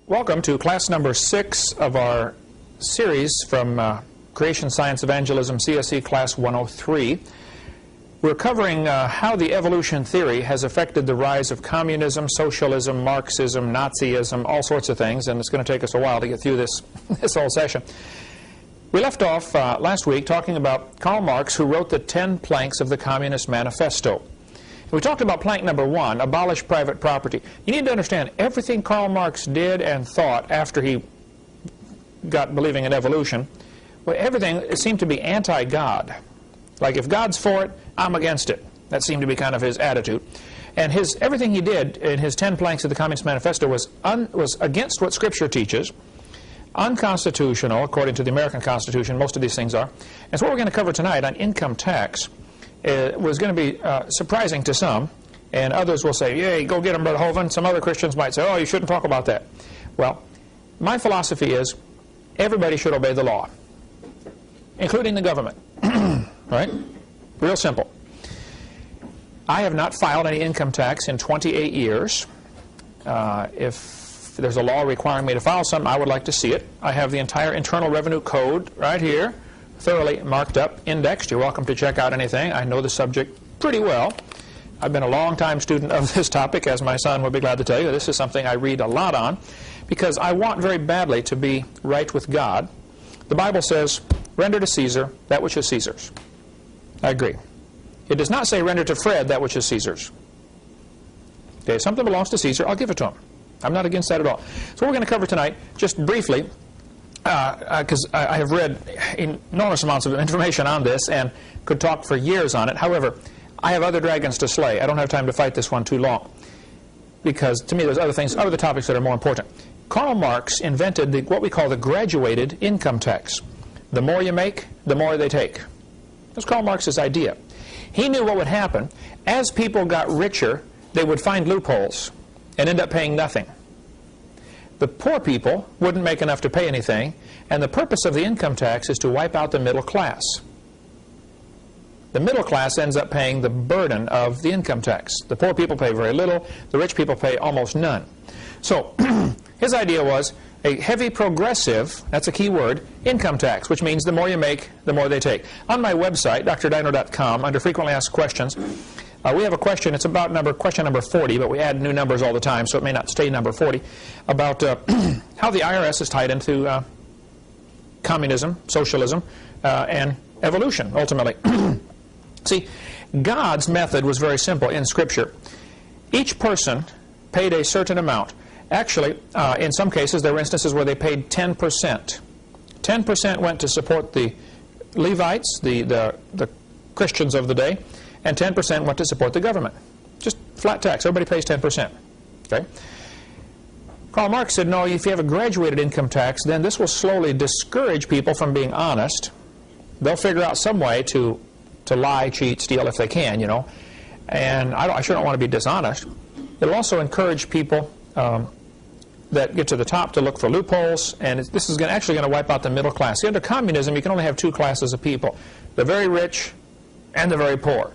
Welcome to class number 6 of our series from Creation Science Evangelism CSE Class 103. We're covering how the evolution theory has affected the rise of communism, socialism, Marxism, Nazism, all sorts of things, and it's going to take us a while to get through this whole session. We left off last week talking about Karl Marx, who wrote the 10 planks of the Communist Manifesto. We talked about plank number 1, abolish private property. You need to understand everything Karl Marx did and thought after he got believing in evolution, well, everything seemed to be anti-God. Like if God's for it, I'm against it. That seemed to be kind of his attitude. And everything he did in his 10 planks of the Communist Manifesto was against what Scripture teaches, unconstitutional according to the American Constitution. Most of these things are. And so what we're going to cover tonight on income tax was going to be surprising to some, and others will say, yay, go get him, Brother Hovind. Some other Christians might say, oh, you shouldn't talk about that. Well, my philosophy is everybody should obey the law, including the government. Right? Real simple. I have not filed any income tax in 28 years. If there's a law requiring me to file something, I would like to see it. I have the entire Internal Revenue Code right here, thoroughly marked up, indexed. You're welcome to check out anything. I know the subject pretty well. I've been a long-time student of this topic, as my son would be glad to tell you. This is something I read a lot on because I want very badly to be right with God. The Bible says, render to Caesar that which is Caesar's. I agree. It does not say render to Fred that which is Caesar's. Okay, if something belongs to Caesar, I'll give it to him. I'm not against that at all. So what we're going to cover tonight, just briefly, because I have read enormous amounts of information on this and could talk for years on it. However, I have other dragons to slay. I don't have time to fight this one too long, because to me there's other topics that are more important. Karl Marx invented what we call the graduated income tax. The more you make, the more they take. That's Karl Marx's idea. He knew what would happen. As people got richer, they would find loopholes and end up paying nothing. The poor people wouldn't make enough to pay anything, and the purpose of the income tax is to wipe out the middle class. The middle class ends up paying the burden of the income tax. The poor people pay very little, the rich people pay almost none. So his idea was a heavy progressive, that's a key word, income tax, which means the more you make, the more they take. On my website, drdino.com, under frequently asked questions, we have a question. It's about question number 40, but we add new numbers all the time, so it may not stay number 40, about how the IRS is tied into communism, socialism, and evolution, ultimately. See, God's method was very simple in Scripture. Each person paid a certain amount. Actually, in some cases, there were instances where they paid 10%. 10% went to support the Levites, the Christians of the day, and 10% went to support the government. Just flat tax. Everybody pays 10%. Okay? Karl Marx said, no, if you have a graduated income tax, then this will slowly discourage people from being honest. They'll figure out some way to lie, cheat, steal if they can, you know. And I sure don't want to be dishonest. It'll also encourage people that get to the top to look for loopholes, and this is actually going to wipe out the middle class. See, under communism, you can only have two classes of people, the very rich and the very poor.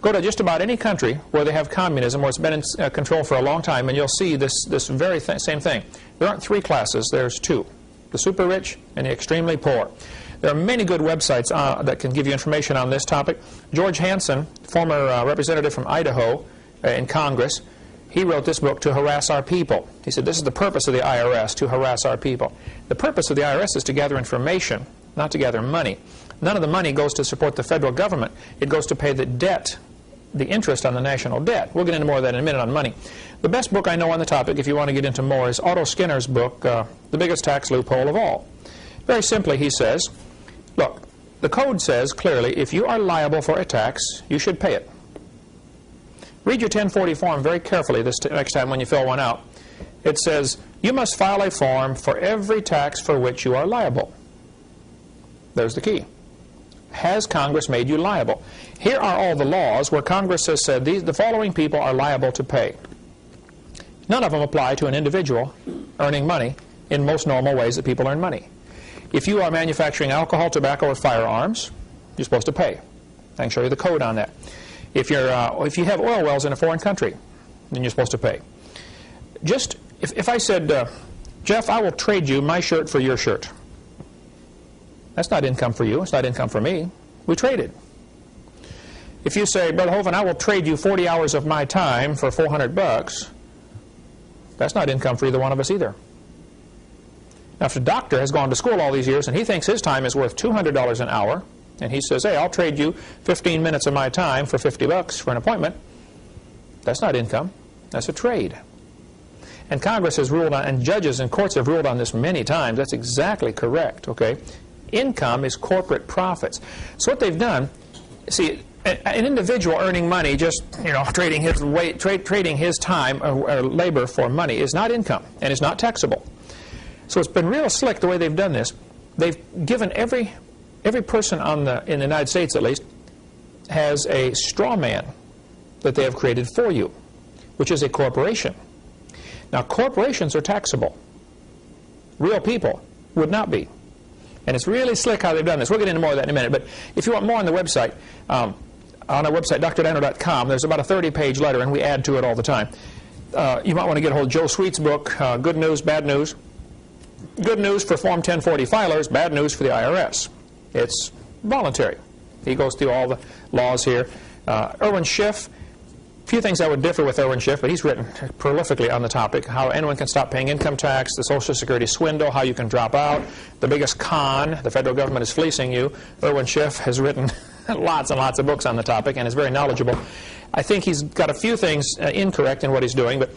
Go to just about any country where they have communism, where it's been in control for a long time, and you'll see this very same thing. There aren't three classes, there's two, the super rich and the extremely poor. There are many good websites that can give you information on this topic. George Hansen, former representative from Idaho in Congress, he wrote this book, To Harass Our People. He said, this is the purpose of the IRS, to harass our people. The purpose of the IRS is to gather information, not to gather money. None of the money goes to support the federal government. It goes to pay the debt, the interest on the national debt. We'll get into more of that in a minute on money. The best book I know on the topic, if you want to get into more, is Otto Skinner's book, The Biggest Tax Loophole of All. Very simply, he says, look, the code says clearly, if you are liable for a tax, you should pay it. Read your 1040 form very carefully next time when you fill one out. It says, you must file a form for every tax for which you are liable. There's the key. Has Congress made you liable? Here are all the laws where Congress has said the following people are liable to pay. None of them apply to an individual earning money in most normal ways that people earn money. If you are manufacturing alcohol, tobacco, or firearms, you're supposed to pay. I can show you the code on that. If you have oil wells in a foreign country, then you're supposed to pay. Just if I said, Jeff, I will trade you my shirt for your shirt. That's not income for you. It's not income for me. We traded. If you say, Brother Hovind, I will trade you 40 hours of my time for $400, that's not income for either one of us either. Now, if the doctor has gone to school all these years and he thinks his time is worth $200 an hour, and he says, hey, I'll trade you 15 minutes of my time for $50 for an appointment, that's not income. That's a trade. And Congress has ruled on, and judges and courts have ruled on this many times. That's exactly correct, okay? Income is corporate profits. So what they've done, see, an individual earning money, just trading his time or labor for money is not income, and it's not taxable. So it's been real slick the way they've done this. They've given every person in the United States, at least, has a straw man that they have created for you, which is a corporation. Now, corporations are taxable. Real people would not be. And it's really slick how they've done this. We'll get into more of that in a minute. But if you want more on the website, on our website, drdino.com, there's about a 30-page letter, and we add to it all the time. You might want to get a hold of Joe Sweet's book, Good News, Bad News. Good news for Form 1040 filers, bad news for the IRS. It's voluntary. He goes through all the laws here. Irwin Schiff, a few things I would differ with Irwin Schiff, but he's written prolifically on the topic, how anyone can stop paying income tax, the Social Security swindle, how you can drop out, the biggest con, the federal government is fleecing you. Irwin Schiff has written lots and lots of books on the topic and is very knowledgeable. I think he's got a few things incorrect in what he's doing, but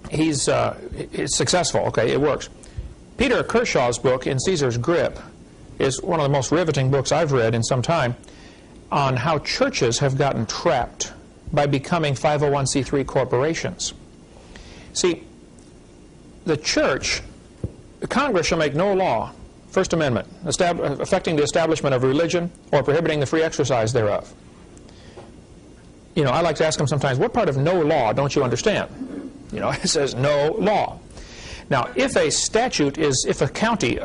he's successful. Okay, it works. Peter Kershaw's book, In Caesar's Grip, is one of the most riveting books I've read in some time on how churches have gotten trapped by becoming 501c3 corporations. See, the church, the Congress shall make no law, First Amendment, affecting the establishment of religion or prohibiting the free exercise thereof. I like to ask them sometimes, what part of no law don't you understand? It says no law. Now, if a county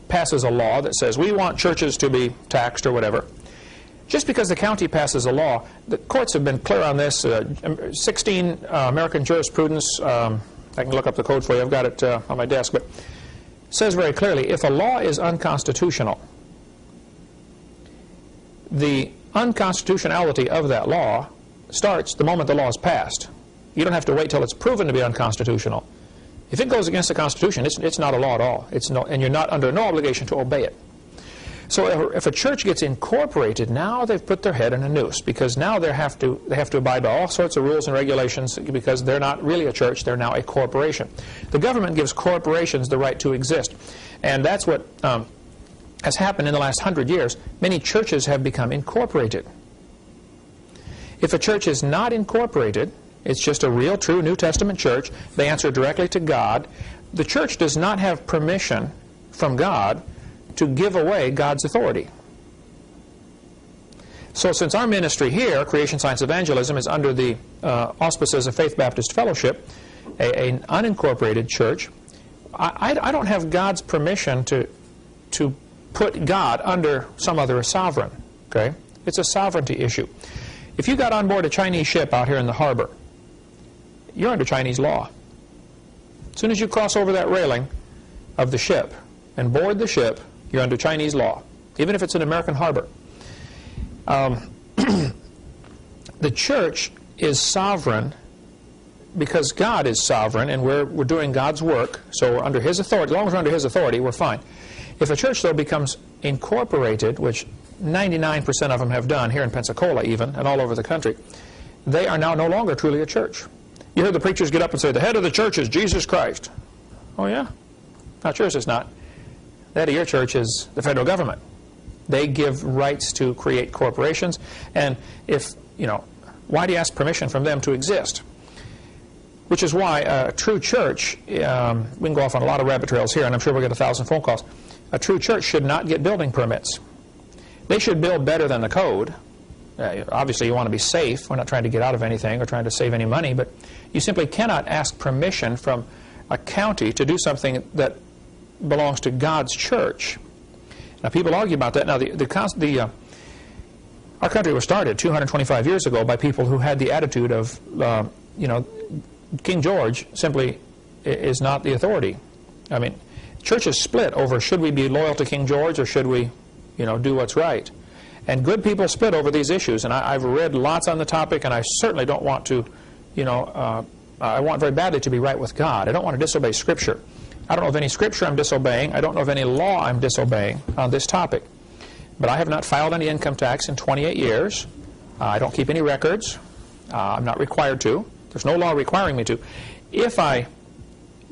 passes a law that says we want churches to be taxed or whatever, just because the county passes a law, the courts have been clear on this. 16 American jurisprudence, I can look up the code for you, I've got it on my desk, but it says very clearly, if a law is unconstitutional, the unconstitutionality of that law starts the moment the law is passed. You don't have to wait till it's proven to be unconstitutional. If it goes against the Constitution, it's not a law at all. And you're not under no obligation to obey it. So if a church gets incorporated, now they've put their head in a noose, because now they have to abide by all sorts of rules and regulations, because they're not really a church, they're now a corporation. The government gives corporations the right to exist. And that's what has happened in the last 100 years. Many churches have become incorporated. If a church is not incorporated, it's just a real, true New Testament church. They answer directly to God. The church does not have permission from God to give away God's authority. So since our ministry here, Creation Science Evangelism, is under the auspices of Faith Baptist Fellowship, an unincorporated church, I don't have God's permission to put God under some other sovereign. Okay? It's a sovereignty issue. If you got on board a Chinese ship out here in the harbor, you're under Chinese law. As soon as you cross over that railing of the ship and board the ship, you're under Chinese law, even if it's an American harbor. The church is sovereign because God is sovereign, and we're doing God's work, so we're under His authority. As long as we're under His authority, we're fine. If a church, though, becomes incorporated, which 99% of them have done, here in Pensacola even, and all over the country, they are now no longer truly a church. You hear the preachers get up and say, the head of the church is Jesus Christ. Oh, yeah? Not yours, it's not. The head of your church is the federal government. They give rights to create corporations, and why do you ask permission from them to exist? Which is why a true church, we can go off on a lot of rabbit trails here, and I'm sure we'll get 1,000 phone calls. A true church should not get building permits. They should build better than the code. Obviously, you want to be safe. We're not trying to get out of anything or trying to save any money, but you simply cannot ask permission from a county to do something that belongs to God's church. Now, people argue about that. Now, our country was started 225 years ago by people who had the attitude of, King George simply is not the authority. I mean, church is split over should we be loyal to King George or should we, do what's right. And good people split over these issues. And I've read lots on the topic, and I certainly don't want to, I want very badly to be right with God. I don't want to disobey Scripture. I don't know of any Scripture I'm disobeying. I don't know of any law I'm disobeying on this topic. But I have not filed any income tax in 28 years. I don't keep any records. I'm not required to. There's no law requiring me to. If I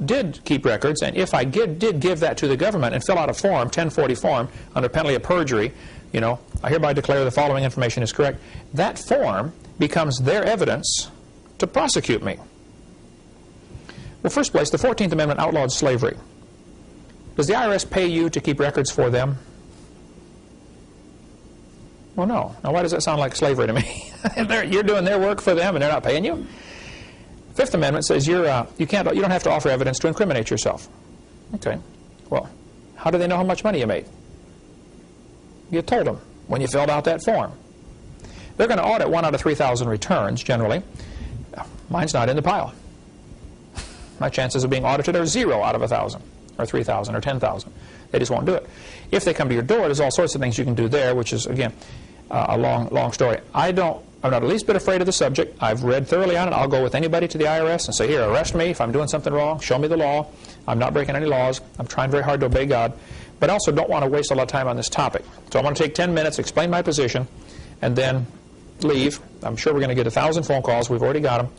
did keep records, and if I did give that to the government and fill out a form, 1040 form, under penalty of perjury, I hereby declare the following information is correct, that form becomes their evidence to prosecute me. Well, first place, the 14th Amendment outlawed slavery. Does the IRS pay you to keep records for them? Well, no. Now, why does that sound like slavery to me? You're doing their work for them and they're not paying you? Fifth Amendment says you don't have to offer evidence to incriminate yourself. Okay. Well, how do they know how much money you made? You told them when you filled out that form. They're going to audit 1 out of 3,000 returns, generally. Mine's not in the pile. My chances of being audited are 0 out of 1,000, or 3,000, or 10,000. They just won't do it. If they come to your door, there's all sorts of things you can do there, which is, again, a long story. I'm not the least bit afraid of the subject. I've read thoroughly on it. I'll go with anybody to the IRS and say, here, arrest me if I'm doing something wrong. Show me the law. I'm not breaking any laws. I'm trying very hard to obey God. But I also don't want to waste a lot of time on this topic. So I'm going to take 10 minutes, explain my position, and then leave. I'm sure we're going to get 1,000 phone calls. We've already got them.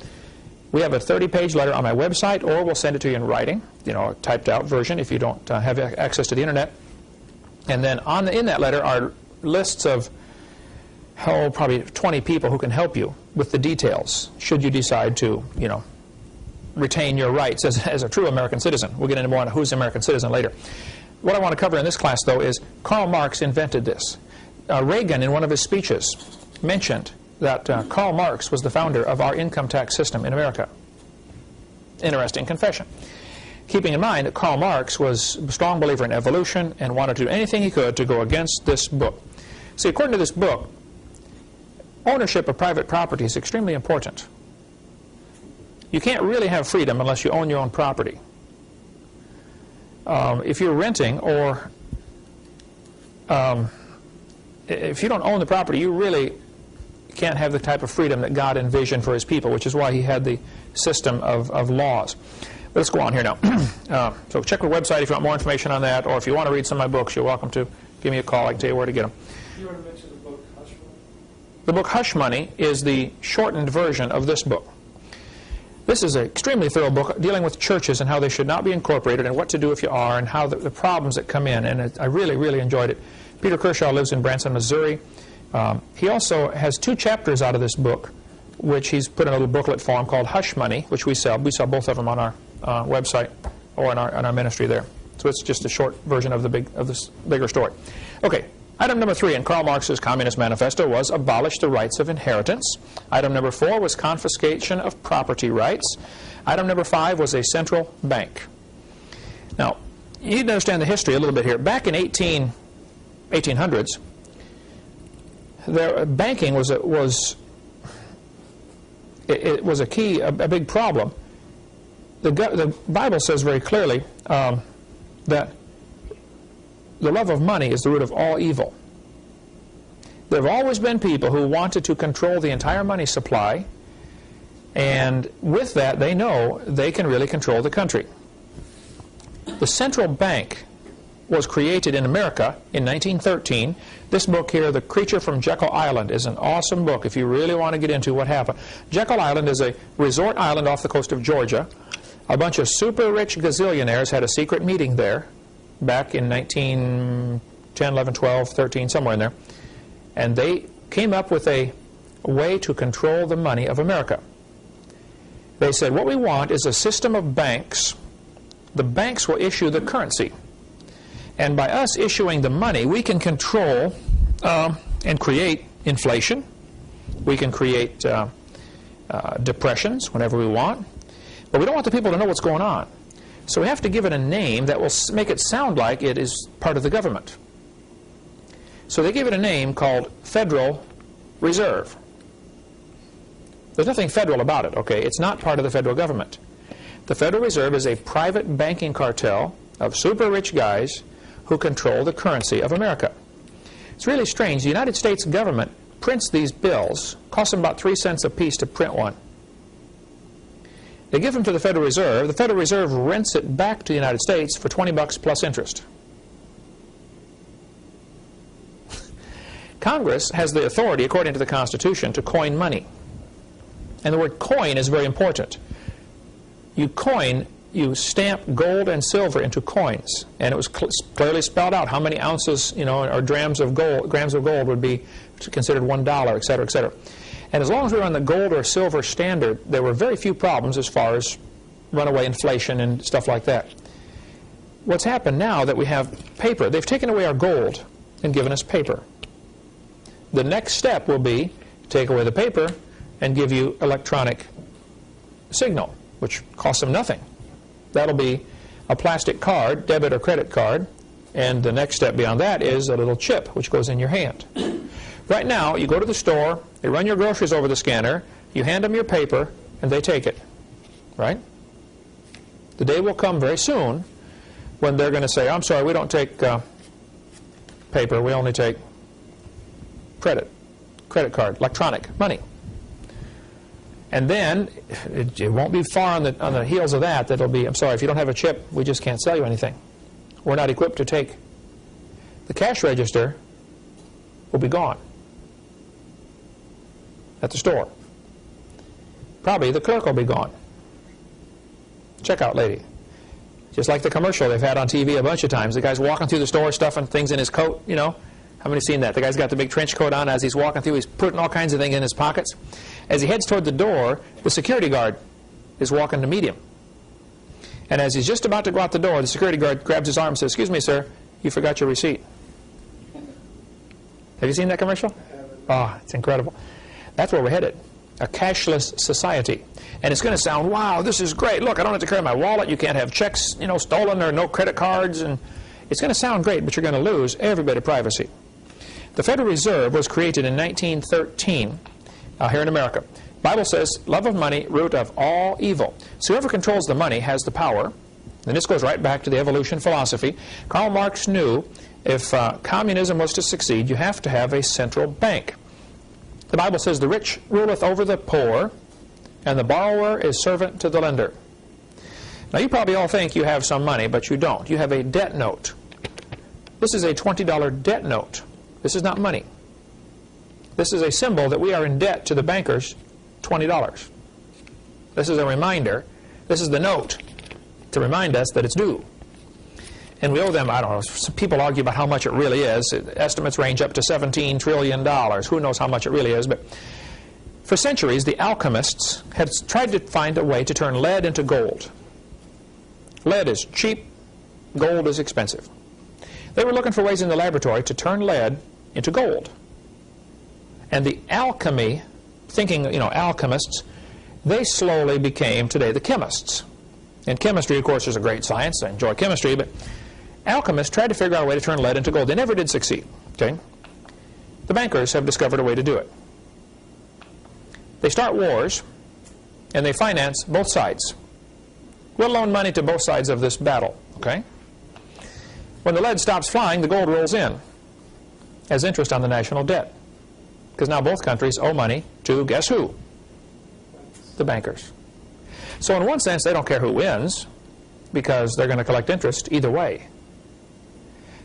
We have a 30-page letter on my website, or we'll send it to you in writing, a typed-out version if you don't have access to the Internet. And then in that letter are lists of, probably 20 people who can help you with the details, should you decide to, retain your rights as a true American citizen. We'll get into more on who's an American citizen later. What I want to cover in this class, though, is Karl Marx invented this. Reagan, in one of his speeches, mentioned that Karl Marx was the founder of our income tax system in America. Interesting confession. Keeping in mind that Karl Marx was a strong believer in evolution and wanted to do anything he could to go against this book. See, according to this book, ownership of private property is extremely important. You can't really have freedom unless you own your own property. If you're renting or if you don't own the property, you really can't have the type of freedom that God envisioned for His people, which is why He had the system of laws. But let's go on here now. So check our website if you want more information on that, or if you want to read some of my books, you're welcome to give me a call. I can tell you where to get them. You want to mention the book Hush Money? The book Hush Money is the shortened version of this book. This is an extremely thorough book dealing with churches and how they should not be incorporated and what to do if you are and how the problems that come in. And I really, really enjoyed it. Peter Kershaw lives in Branson, Missouri. He also has 2 chapters out of this book, which he's put in a little booklet form called Hush Money, which we sell. We sell both of them on our website or in our ministry there. So it's just a short version of this bigger story. Okay. Item number 3 in Karl Marx's Communist Manifesto was abolish the rights of inheritance. Item number 4 was confiscation of property rights. Item number 5 was a central bank. Now, you need to understand the history a little bit here. Back in 1800s, banking was a big problem. The Bible says very clearly that the love of money is the root of all evil. There have always been people who wanted to control the entire money supply, and with that they know they can really control the country. The central bank was created in America in 1913. This book here, The Creature from Jekyll Island, is an awesome book if you really want to get into what happened. Jekyll Island is a resort island off the coast of Georgia. A bunch of super rich gazillionaires had a secret meeting there back in 1910, 11, 12, 13, somewhere in there. And they came up with a way to control the money of America. They said, what we want is a system of banks. The banks will issue the currency. And by us issuing the money, we can control and create inflation. We can create depressions whenever we want. But we don't want the people to know what's going on. So we have to give it a name that will make it sound like it is part of the government. So they gave it a name called Federal Reserve. There's nothing federal about it, okay? It's not part of the federal government. The Federal Reserve is a private banking cartel of super rich guys who control the currency of America. It's really strange. The United States government prints these bills, costs them about 3 cents a piece to print one. They give them to the Federal Reserve. The Federal Reserve rents it back to the United States for 20 bucks plus interest. Congress has the authority, according to the Constitution, to coin money. And the word coin is very important. You coin, you stamp gold and silver into coins. And it was clearly spelled out how many ounces, or grams of gold would be considered $1, et cetera, et cetera. And as long as we were on the gold or silver standard, there were very few problems as far as runaway inflation and stuff like that. What's happened now that we have paper, they've taken away our gold and given us paper. The next step will be take away the paper and give you electronic signal, which costs them nothing. That'll be a plastic card, debit or credit card, and the next step beyond that is a little chip which goes in your hand. Right now, you go to the store, they run your groceries over the scanner, you hand them your paper, and they take it. Right? The day will come very soon when they're going to say, I'm sorry, we don't take paper, we only take credit card, electronic money. And then it won't be far on the heels of that it'll be, I'm sorry, if you don't have a chip, we just can't sell you anything. We're not equipped to take. The cash register will be gone at the store. Probably the clerk will be gone. Checkout lady. Just like the commercial they've had on TV a bunch of times. The guy's walking through the store stuffing things in his coat, How many seen that? The guy's got the big trench coat on. As he's walking through, he's putting all kinds of things in his pockets. As he heads toward the door, the security guard is walking to meet him. And as he's just about to go out the door, the security guard grabs his arm and says, excuse me, sir, you forgot your receipt. Have you seen that commercial? Oh, it's incredible. That's where we're headed. A cashless society. And it's going to sound, wow, this is great. Look, I don't have to carry my wallet. You can't have checks, stolen or no credit cards. And it's going to sound great, but you're going to lose every bit of privacy. The Federal Reserve was created in 1913 here in America. The Bible says, love of money, root of all evil. So whoever controls the money has the power. And this goes right back to the evolution philosophy. Karl Marx knew if communism was to succeed, you have to have a central bank. The Bible says, the rich ruleth over the poor, and the borrower is servant to the lender. Now you probably all think you have some money, but you don't. You have a debt note. This is a $20 debt note. This is not money. This is a symbol that we are in debt to the bankers, $20. This is a reminder. This is the note to remind us that it's due. And we owe them, I don't know, some people argue about how much it really is. Estimates range up to $17 trillion. Who knows how much it really is? But for centuries, the alchemists had tried to find a way to turn lead into gold. Lead is cheap. Gold is expensive. They were looking for ways in the laboratory to turn lead into gold. And the alchemy, thinking, alchemists, they slowly became, today, the chemists. And chemistry, of course, is a great science. I enjoy chemistry, but alchemists tried to figure out a way to turn lead into gold. They never did succeed. Okay? The bankers have discovered a way to do it. They start wars, and they finance both sides. We'll loan money to both sides of this battle. Okay? When the lead stops flying, the gold rolls in as interest on the national debt. Because now both countries owe money to, guess who? The bankers. So in one sense, they don't care who wins, because they're going to collect interest either way.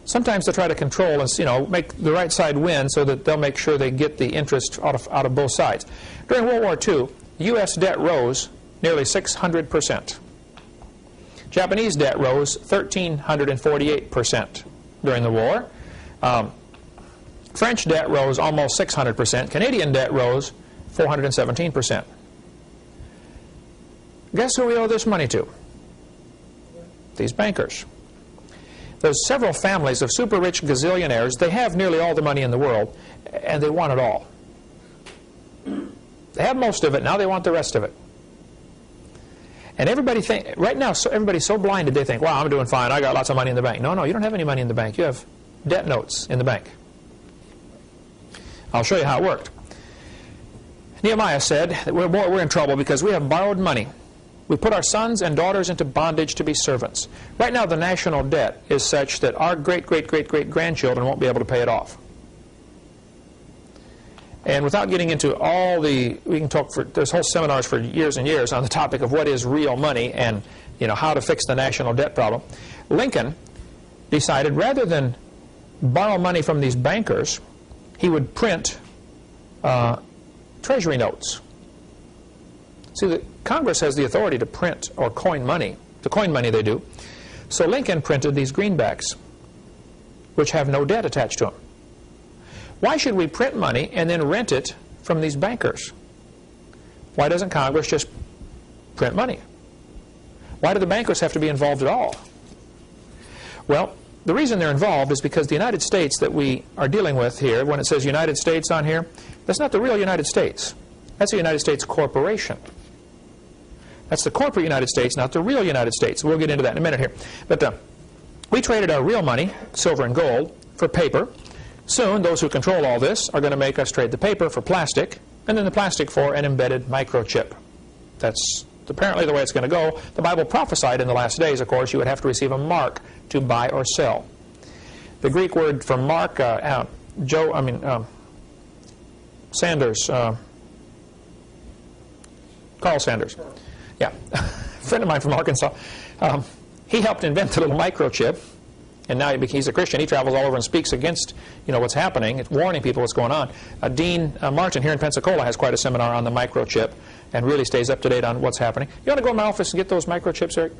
Sometimes they try to control and, make the right side win so that they'll make sure they get the interest out of both sides. During World War II, U.S. debt rose nearly 600%. Japanese debt rose 1,348% during the war. French debt rose almost 600%. Canadian debt rose 417%. Guess who we owe this money to? These bankers. There's several families of super rich gazillionaires. They have nearly all the money in the world, and they want it all. They have most of it, now they want the rest of it. And everybody right now, everybody's so blinded, they think, wow, I'm doing fine, I got lots of money in the bank. No, you don't have any money in the bank. You have debt notes in the bank. I'll show you how it worked. Nehemiah said that we're in trouble because we have borrowed money We put our sons and daughters into bondage to be servants. Right now, the national debt is such that our great-great-great-great-grandchildren won't be able to pay it off. And without getting into all the, we can talk for, there's whole seminars for years and years on the topic of what is real money and, you know, how to fix the national debt problem. Lincoln decided rather than borrow money from these bankers, he would print treasury notes. See, the Congress has the authority to print or coin money. To coin money they do. So Lincoln printed these greenbacks, which have no debt attached to them. Why should we print money and then rent it from these bankers? Why doesn't Congress just print money? Why do the bankers have to be involved at all? Well, the reason they're involved is because the United States that we are dealing with here, when it says United States on here, that's not the real United States. That's a United States corporation. That's the corporate United States, not the real United States. We'll get into that in a minute here. But we traded our real money, silver and gold, for paper. Soon, those who control all this are going to make us trade the paper for plastic, and then the plastic for an embedded microchip. That's apparently the way it's going to go. The Bible prophesied in the last days, of course, you would have to receive a mark to buy or sell. The Greek word for mark, Sanders, Carl Sanders. Yeah, a friend of mine from Arkansas. He helped invent the little microchip, and now he's a Christian. He travels all over and speaks against, you know, what's happening, warning people what's going on. Dean Martin here in Pensacola has quite a seminar on the microchip and really stays up to date on what's happening. You want to go in my office and get those microchips, Eric?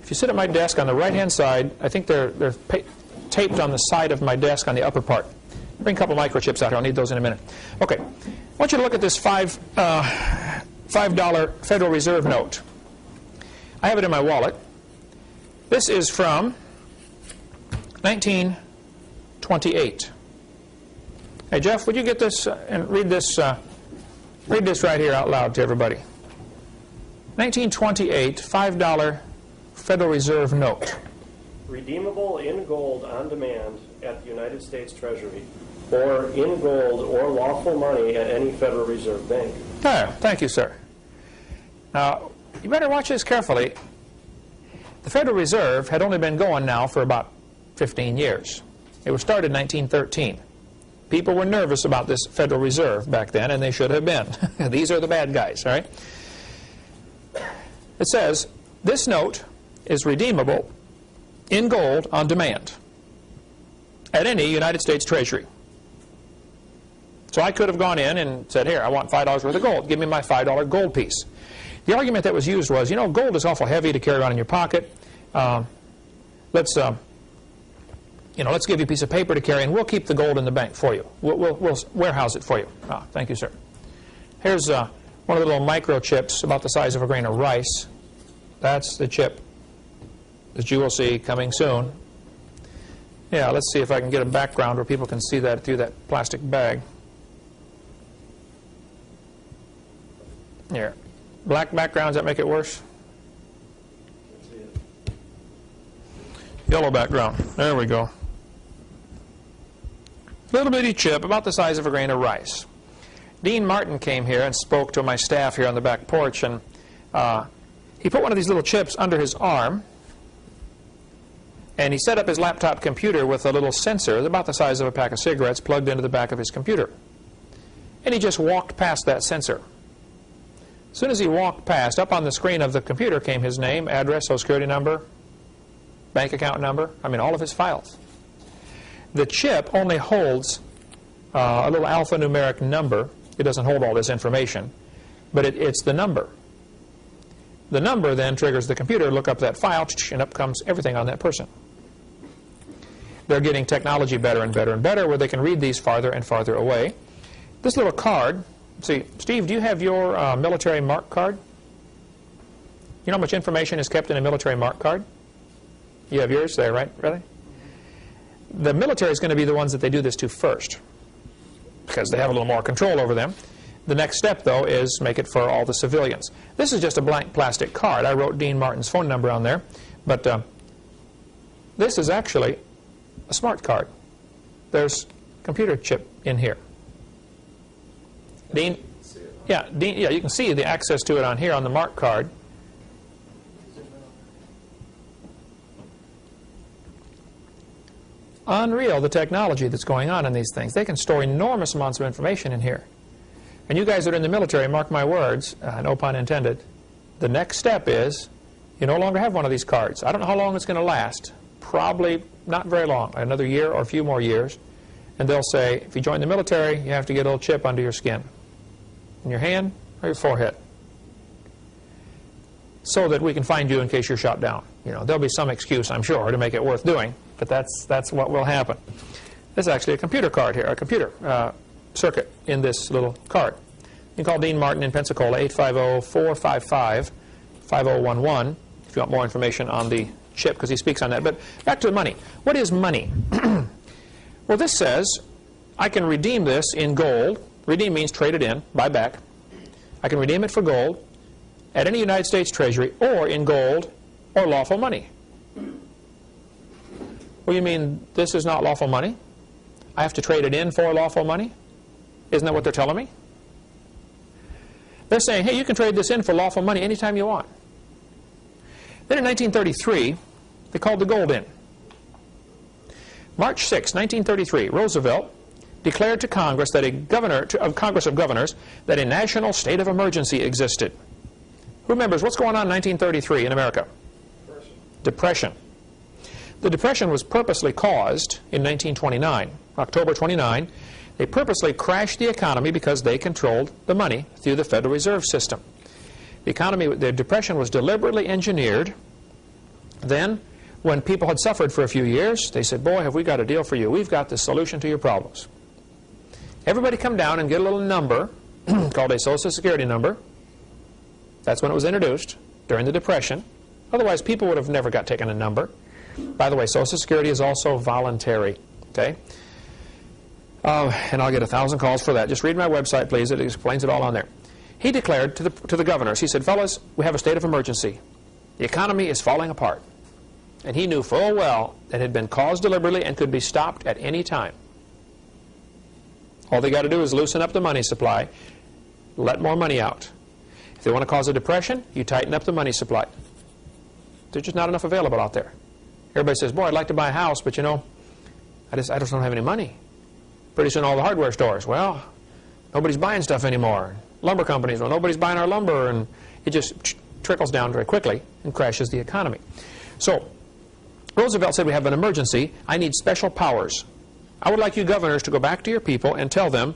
If you sit at my desk on the right-hand side, I think they're taped on the side of my desk on the upper part. Bring a couple microchips out here. I'll need those in a minute. Okay, I want you to look at this $5 Federal Reserve note. I have it in my wallet. This is from 1928. Hey, Jeff, would you get this and read this right here out loud to everybody. 1928 $5 Federal Reserve note. Redeemable in gold on demand at the United States Treasury, or in gold or lawful money at any Federal Reserve bank. There, thank you, sir. Now, you better watch this carefully. The Federal Reserve had only been going now for about 15 years. It was started in 1913. People were nervous about this Federal Reserve back then, and they should have been. These are the bad guys, all right? It says, this note is redeemable in gold on demand at any United States Treasury. So I could have gone in and said, here, I want $5 worth of gold. Give me my $5 gold piece. The argument that was used was, you know, gold is awful heavy to carry around in your pocket. Let's give you a piece of paper to carry, and we'll keep the gold in the bank for you. We'll warehouse it for you. Ah, thank you, sir. Here's one of the little microchips about the size of a grain of rice. That's the chip that you will see coming soon. Yeah, let's see if I can get a background where people can see that through that plastic bag. Here. Black backgrounds, that make it worse? Yellow background. There we go. Little bitty chip, about the size of a grain of rice. Dean Martin came here and spoke to my staff here on the back porch, and he put one of these little chips under his arm, and he set up his laptop computer with a little sensor about the size of a pack of cigarettes plugged into the back of his computer. And he just walked past that sensor. As soon as he walked past, up on the screen of the computer came his name, address, social security number, bank account number, all of his files. The chip only holds a little alphanumeric number. It doesn't hold all this information, but it's the number. The number then triggers the computer, look up that file, and up comes everything on that person. They're getting technology better and better and better where they can read these farther and farther away. This little card, see, Steve, do you have your military mark card? You know how much information is kept in a military mark card? You have yours there, right? Really? The military is going to be the ones that they do this to first because they have a little more control over them. The next step, though, is make it for all the civilians. This is just a blank plastic card. I wrote Dean Martin's phone number on there, but this is actually a smart card. There's a computer chip in here. Dean, yeah, you can see the access to it on here on the mark card. unreal, the technology that's going on in these things. They can store enormous amounts of information in here. And you guys that are in the military, mark my words, no pun intended, the next step is you no longer have one of these cards. I don't know how long it's going to last. Probably not very long, another year or a few more years. And they'll say, if you join the military, you have to get a little chip under your skin, in your hand or your forehead, so that we can find you in case you're shot down. You know, there'll be some excuse, I'm sure, to make it worth doing, but that's what will happen. There's actually a computer card here, a computer circuit in this little card. You can call Dean Martin in Pensacola, 850-455-5011, if you want more information on the chip, because he speaks on that. But back to the money. What is money? Well, this says I can redeem this in gold. Redeem means trade it in, buy back. I can redeem it for gold at any United States Treasury or in gold or lawful money. Well, you mean this is not lawful money? I have to trade it in for lawful money? Isn't that what they're telling me? They're saying, hey, you can trade this in for lawful money anytime you want. Then in 1933, they called the gold in. March 6, 1933, Roosevelt declared to Congress that Congress of Governors that a national state of emergency existed. Who remembers what's going on in 1933 in America? Depression. The Depression was purposely caused in 1929, October 29. They purposely crashed the economy because they controlled the money through the Federal Reserve System. The Depression was deliberately engineered. Then, when people had suffered for a few years, they said, boy, have we got a deal for you. We've got the solution to your problems. Everybody come down and get a little number called a Social Security number. That's when it was introduced, during the Depression. Otherwise, people would have never got taken a number. By the way, Social Security is also voluntary. Okay? And I'll get 1,000 calls for that. Just read my website, please. It explains it all on there. He declared to the governors, he said, fellas, we have a state of emergency. The economy is falling apart. And he knew full well that it had been caused deliberately and could be stopped at any time. All they got to do is loosen up the money supply, let more money out. If they want to cause a depression, you tighten up the money supply. There's just not enough available out there. Everybody says, boy, I'd like to buy a house, but you know, I just don't have any money. Pretty soon all the hardware stores, well, nobody's buying stuff anymore. Lumber companies, well, nobody's buying our lumber, and it just trickles down very quickly and crashes the economy. So, Roosevelt said we have an emergency. I need special powers. I would like you governors to go back to your people and tell them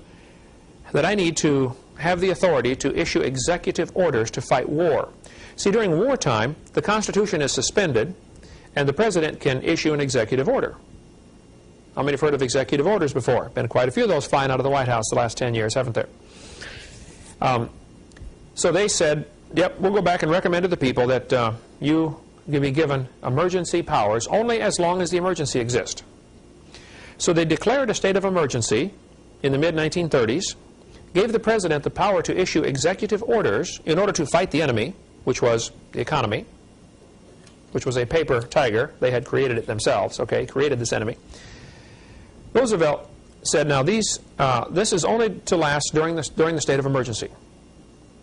that I need to have the authority to issue executive orders to fight war. See, during wartime, the Constitution is suspended, and the President can issue an executive order. How many have heard of executive orders before? Been quite a few of those flying out of the White House the last 10 years, haven't there? So they said, yep, we'll go back and recommend to the people that you be given emergency powers only as long as the emergency exists. So they declared a state of emergency in the mid-1930s, gave the President the power to issue executive orders in order to fight the enemy, which was the economy, which was a paper tiger. They had created it themselves, okay, created this enemy. Roosevelt said, now this is only to last during the state of emergency.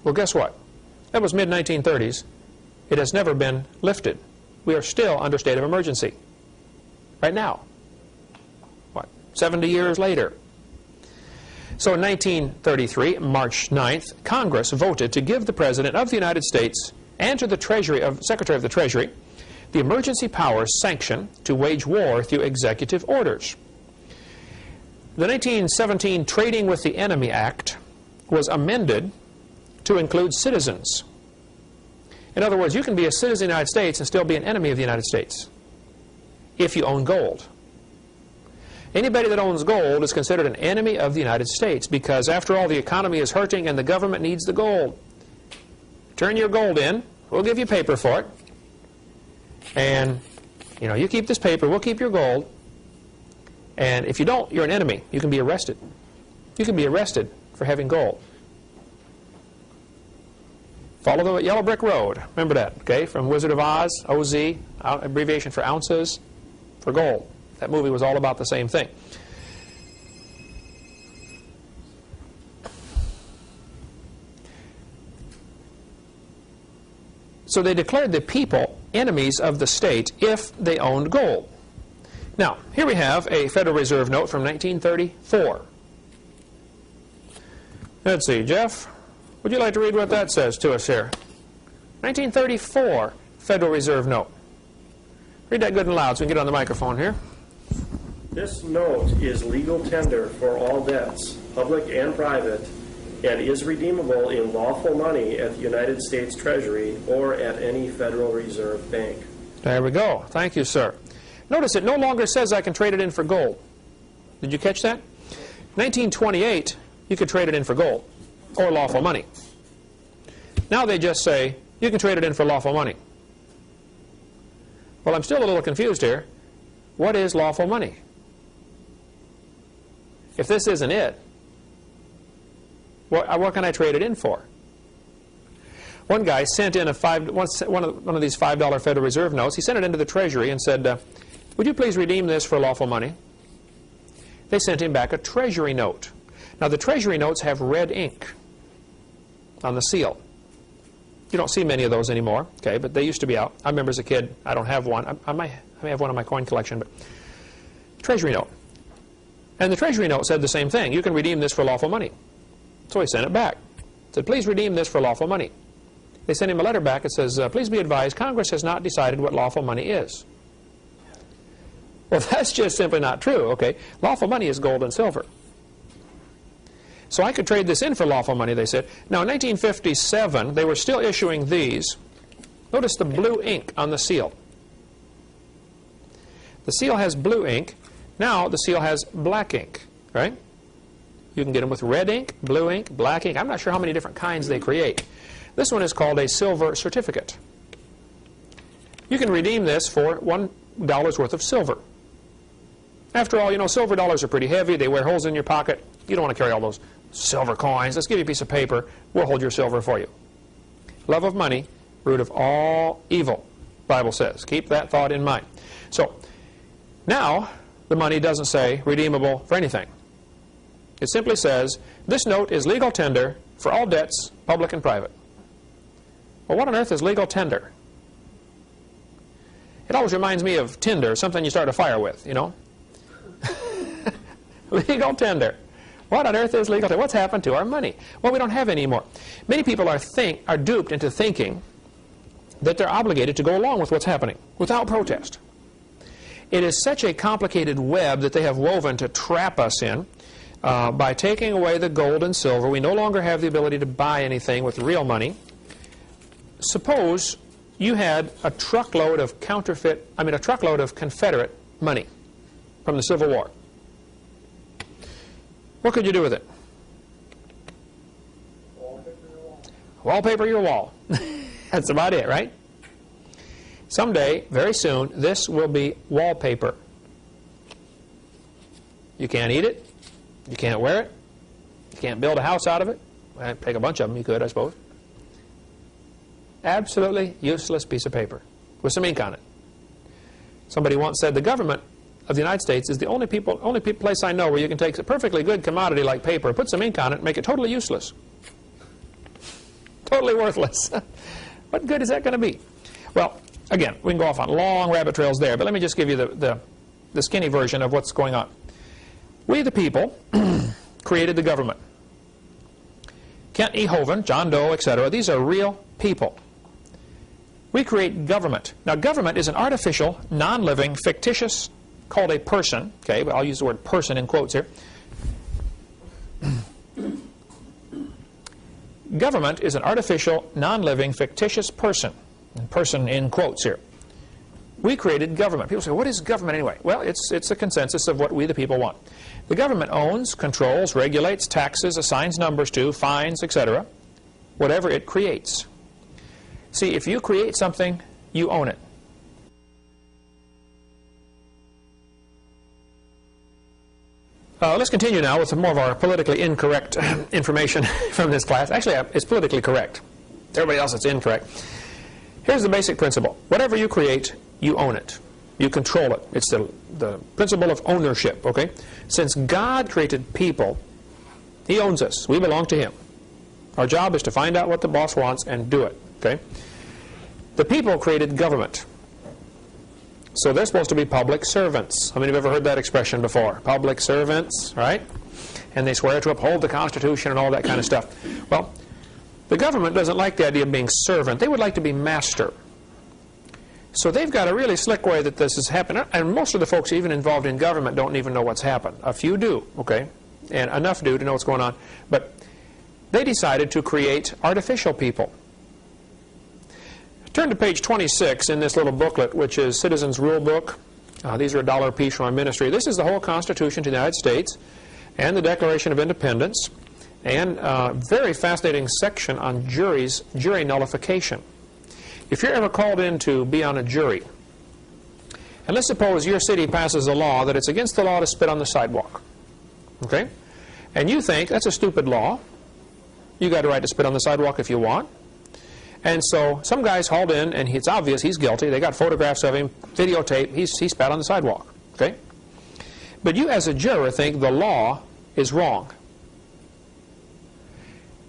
Well, guess what? That was mid-1930s. It has never been lifted. We are still under state of emergency right now. What, 70 years later? So in 1933, March 9th, Congress voted to give the President of the United States and to the Secretary of the Treasury the emergency powers sanction to wage war through executive orders. The 1917 Trading with the Enemy Act was amended to include citizens. In other words, you can be a citizen of the United States and still be an enemy of the United States if you own gold. Anybody that owns gold is considered an enemy of the United States because, after all, the economy is hurting and the government needs the gold. Turn your gold in. We'll give you paper for it. And, you know, you keep this paper. We'll keep your gold. And if you don't, you're an enemy. You can be arrested. You can be arrested for having gold. Follow the yellow brick road. Remember that, okay? From Wizard of Oz, OZ, abbreviation for ounces, for gold. That movie was all about the same thing. So they declared the people enemies of the state if they owned gold. Now, here we have a Federal Reserve note from 1934. Let's see, Jeff, would you like to read what that says to us here? 1934 Federal Reserve note. Read that good and loud so we can get on the microphone here. This note is legal tender for all debts, public and private, and is redeemable in lawful money at the United States Treasury or at any Federal Reserve Bank. There we go. Thank you, sir. Notice it no longer says I can trade it in for gold. Did you catch that? 1928, you could trade it in for gold or lawful money. Now they just say you can trade it in for lawful money. Well, I'm still a little confused here. What is lawful money? If this isn't it, what can I trade it in for? One guy sent in one of these $5 Federal Reserve notes. He sent it into the Treasury and said, would you please redeem this for lawful money? They sent him back a Treasury note. Now, the Treasury notes have red ink on the seal. You don't see many of those anymore, okay, but they used to be out. I remember as a kid, I don't have one. I may have one in my coin collection, but Treasury note. And the Treasury note said the same thing. You can redeem this for lawful money. So he sent it back. Said, please redeem this for lawful money. They sent him a letter back that says, please be advised, Congress has not decided what lawful money is. Well, that's just simply not true, okay? Lawful money is gold and silver. So I could trade this in for lawful money, they said. Now, in 1957, they were still issuing these. Notice the blue ink on the seal. The seal has blue ink. Now the seal has black ink, right? You can get them with red ink, blue ink, black ink. I'm not sure how many different kinds they create. This one is called a silver certificate. You can redeem this for $1 worth of silver. After all, you know, silver dollars are pretty heavy. They wear holes in your pocket. You don't want to carry all those silver coins. Let's give you a piece of paper. We'll hold your silver for you. Love of money, root of all evil, Bible says. Keep that thought in mind. So, now the money doesn't say redeemable for anything. It simply says, this note is legal tender for all debts, public and private. Well, what on earth is legal tender? It always reminds me of tinder, something you start a fire with, you know. Legal tender. What on earth is legal tender? What's happened to our money? Well, we don't have any more. Many people are duped into thinking that they're obligated to go along with what's happening without protest. It is such a complicated web that they have woven to trap us in. By taking away the gold and silver, we no longer have the ability to buy anything with real money. Suppose you had a truckload of Confederate money from the Civil War. What could you do with it? Wallpaper your wall. That's about it, right? Someday, very soon, this will be wallpaper. You can't eat it. You can't wear it. You can't build a house out of it. Well, take a bunch of them, you could, I suppose. Absolutely useless piece of paper with some ink on it. Somebody once said the government of the United States is the only place I know where you can take a perfectly good commodity like paper, put some ink on it, and make it totally useless. Totally worthless. What good is that going to be? Well, again, we can go off on long rabbit trails there, but let me just give you the skinny version of what's going on. We, the people, created the government. Kent Hovind, John Doe, etc. These are real people. We create government. Now, government is an artificial, non-living, fictitious, called a person. Okay, but I'll use the word person in quotes here. Government is an artificial, non-living, fictitious person. Person in quotes here. We created government. People say, what is government anyway? Well, it's a consensus of what we the people want. The government owns, controls, regulates, taxes, assigns numbers to, fines, etc. Whatever it creates. See, if you create something, you own it. Let's continue now with some more of our politically incorrect information from this class. Actually, it's politically correct. Everybody else, it's incorrect. Here's the basic principle. Whatever you create, you own it. You control it. It's the principle of ownership, okay? Since God created people, He owns us. We belong to Him. Our job is to find out what the boss wants and do it, okay? The people created government. So they're supposed to be public servants. How many have ever heard that expression before? Public servants, right? And they swear to uphold the Constitution and all that kind of stuff. Well, the government doesn't like the idea of being servant. They would like to be master. So they've got a really slick way that this has happened. And most of the folks even involved in government don't even know what's happened. A few do, okay? And enough do to know what's going on. But they decided to create artificial people. Turn to page 26 in this little booklet, which is Citizens Rule Book. These are $1 a piece from our ministry. This is the whole Constitution to the United States and the Declaration of Independence, and a very fascinating section on jury nullification. If you're ever called in to be on a jury, and let's suppose your city passes a law that it's against the law to spit on the sidewalk, okay? And you think that's a stupid law. You got a right to spit on the sidewalk if you want. And so some guy's hauled in, and it's obvious he's guilty. They got photographs of him, videotape. He spat on the sidewalk, okay? But you as a juror think the law is wrong.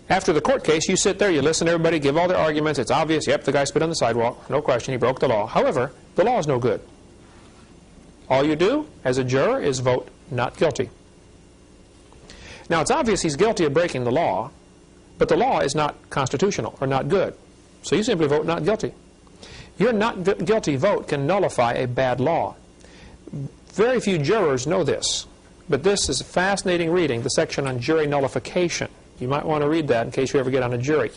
After the court case, you sit there, you listen to everybody, give all their arguments. It's obvious, yep, the guy spit on the sidewalk. No question, he broke the law. However, the law is no good. All you do as a juror is vote not guilty. Now, it's obvious he's guilty of breaking the law, but the law is not constitutional or not good. So you simply vote not guilty. Your not guilty vote can nullify a bad law. Very few jurors know this, but this is fascinating reading, the section on jury nullification. You might want to read that in case you ever get on a jury.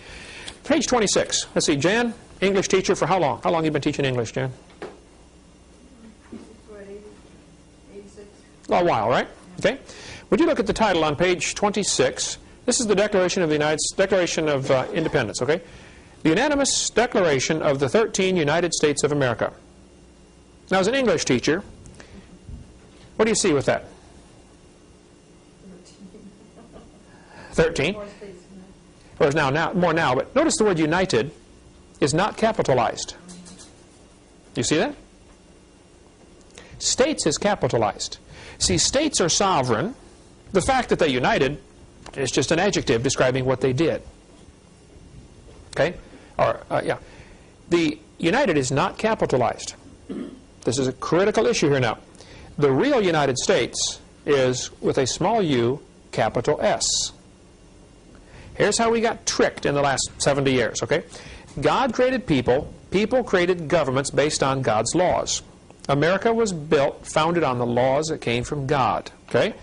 Page 26. Let's see, Jan, English teacher for how long? How long have you been teaching English, Jan? 86. A while, right? Okay. Would you look at the title on page 26? This is the Declaration of Independence, okay? The unanimous declaration of the 13 United States of America. Now, as an English teacher, what do you see with that? 13. Whereas more now, but notice the word united is not capitalized. You see that? States is capitalized. See, states are sovereign. The fact that they united is just an adjective describing what they did. Okay? The united is not capitalized. This is a critical issue here now. The real United States is with a small u, capital S. Here's how we got tricked in the last 70 years, okay? God created people. People created governments based on God's laws. America was founded on the laws that came from God, okay?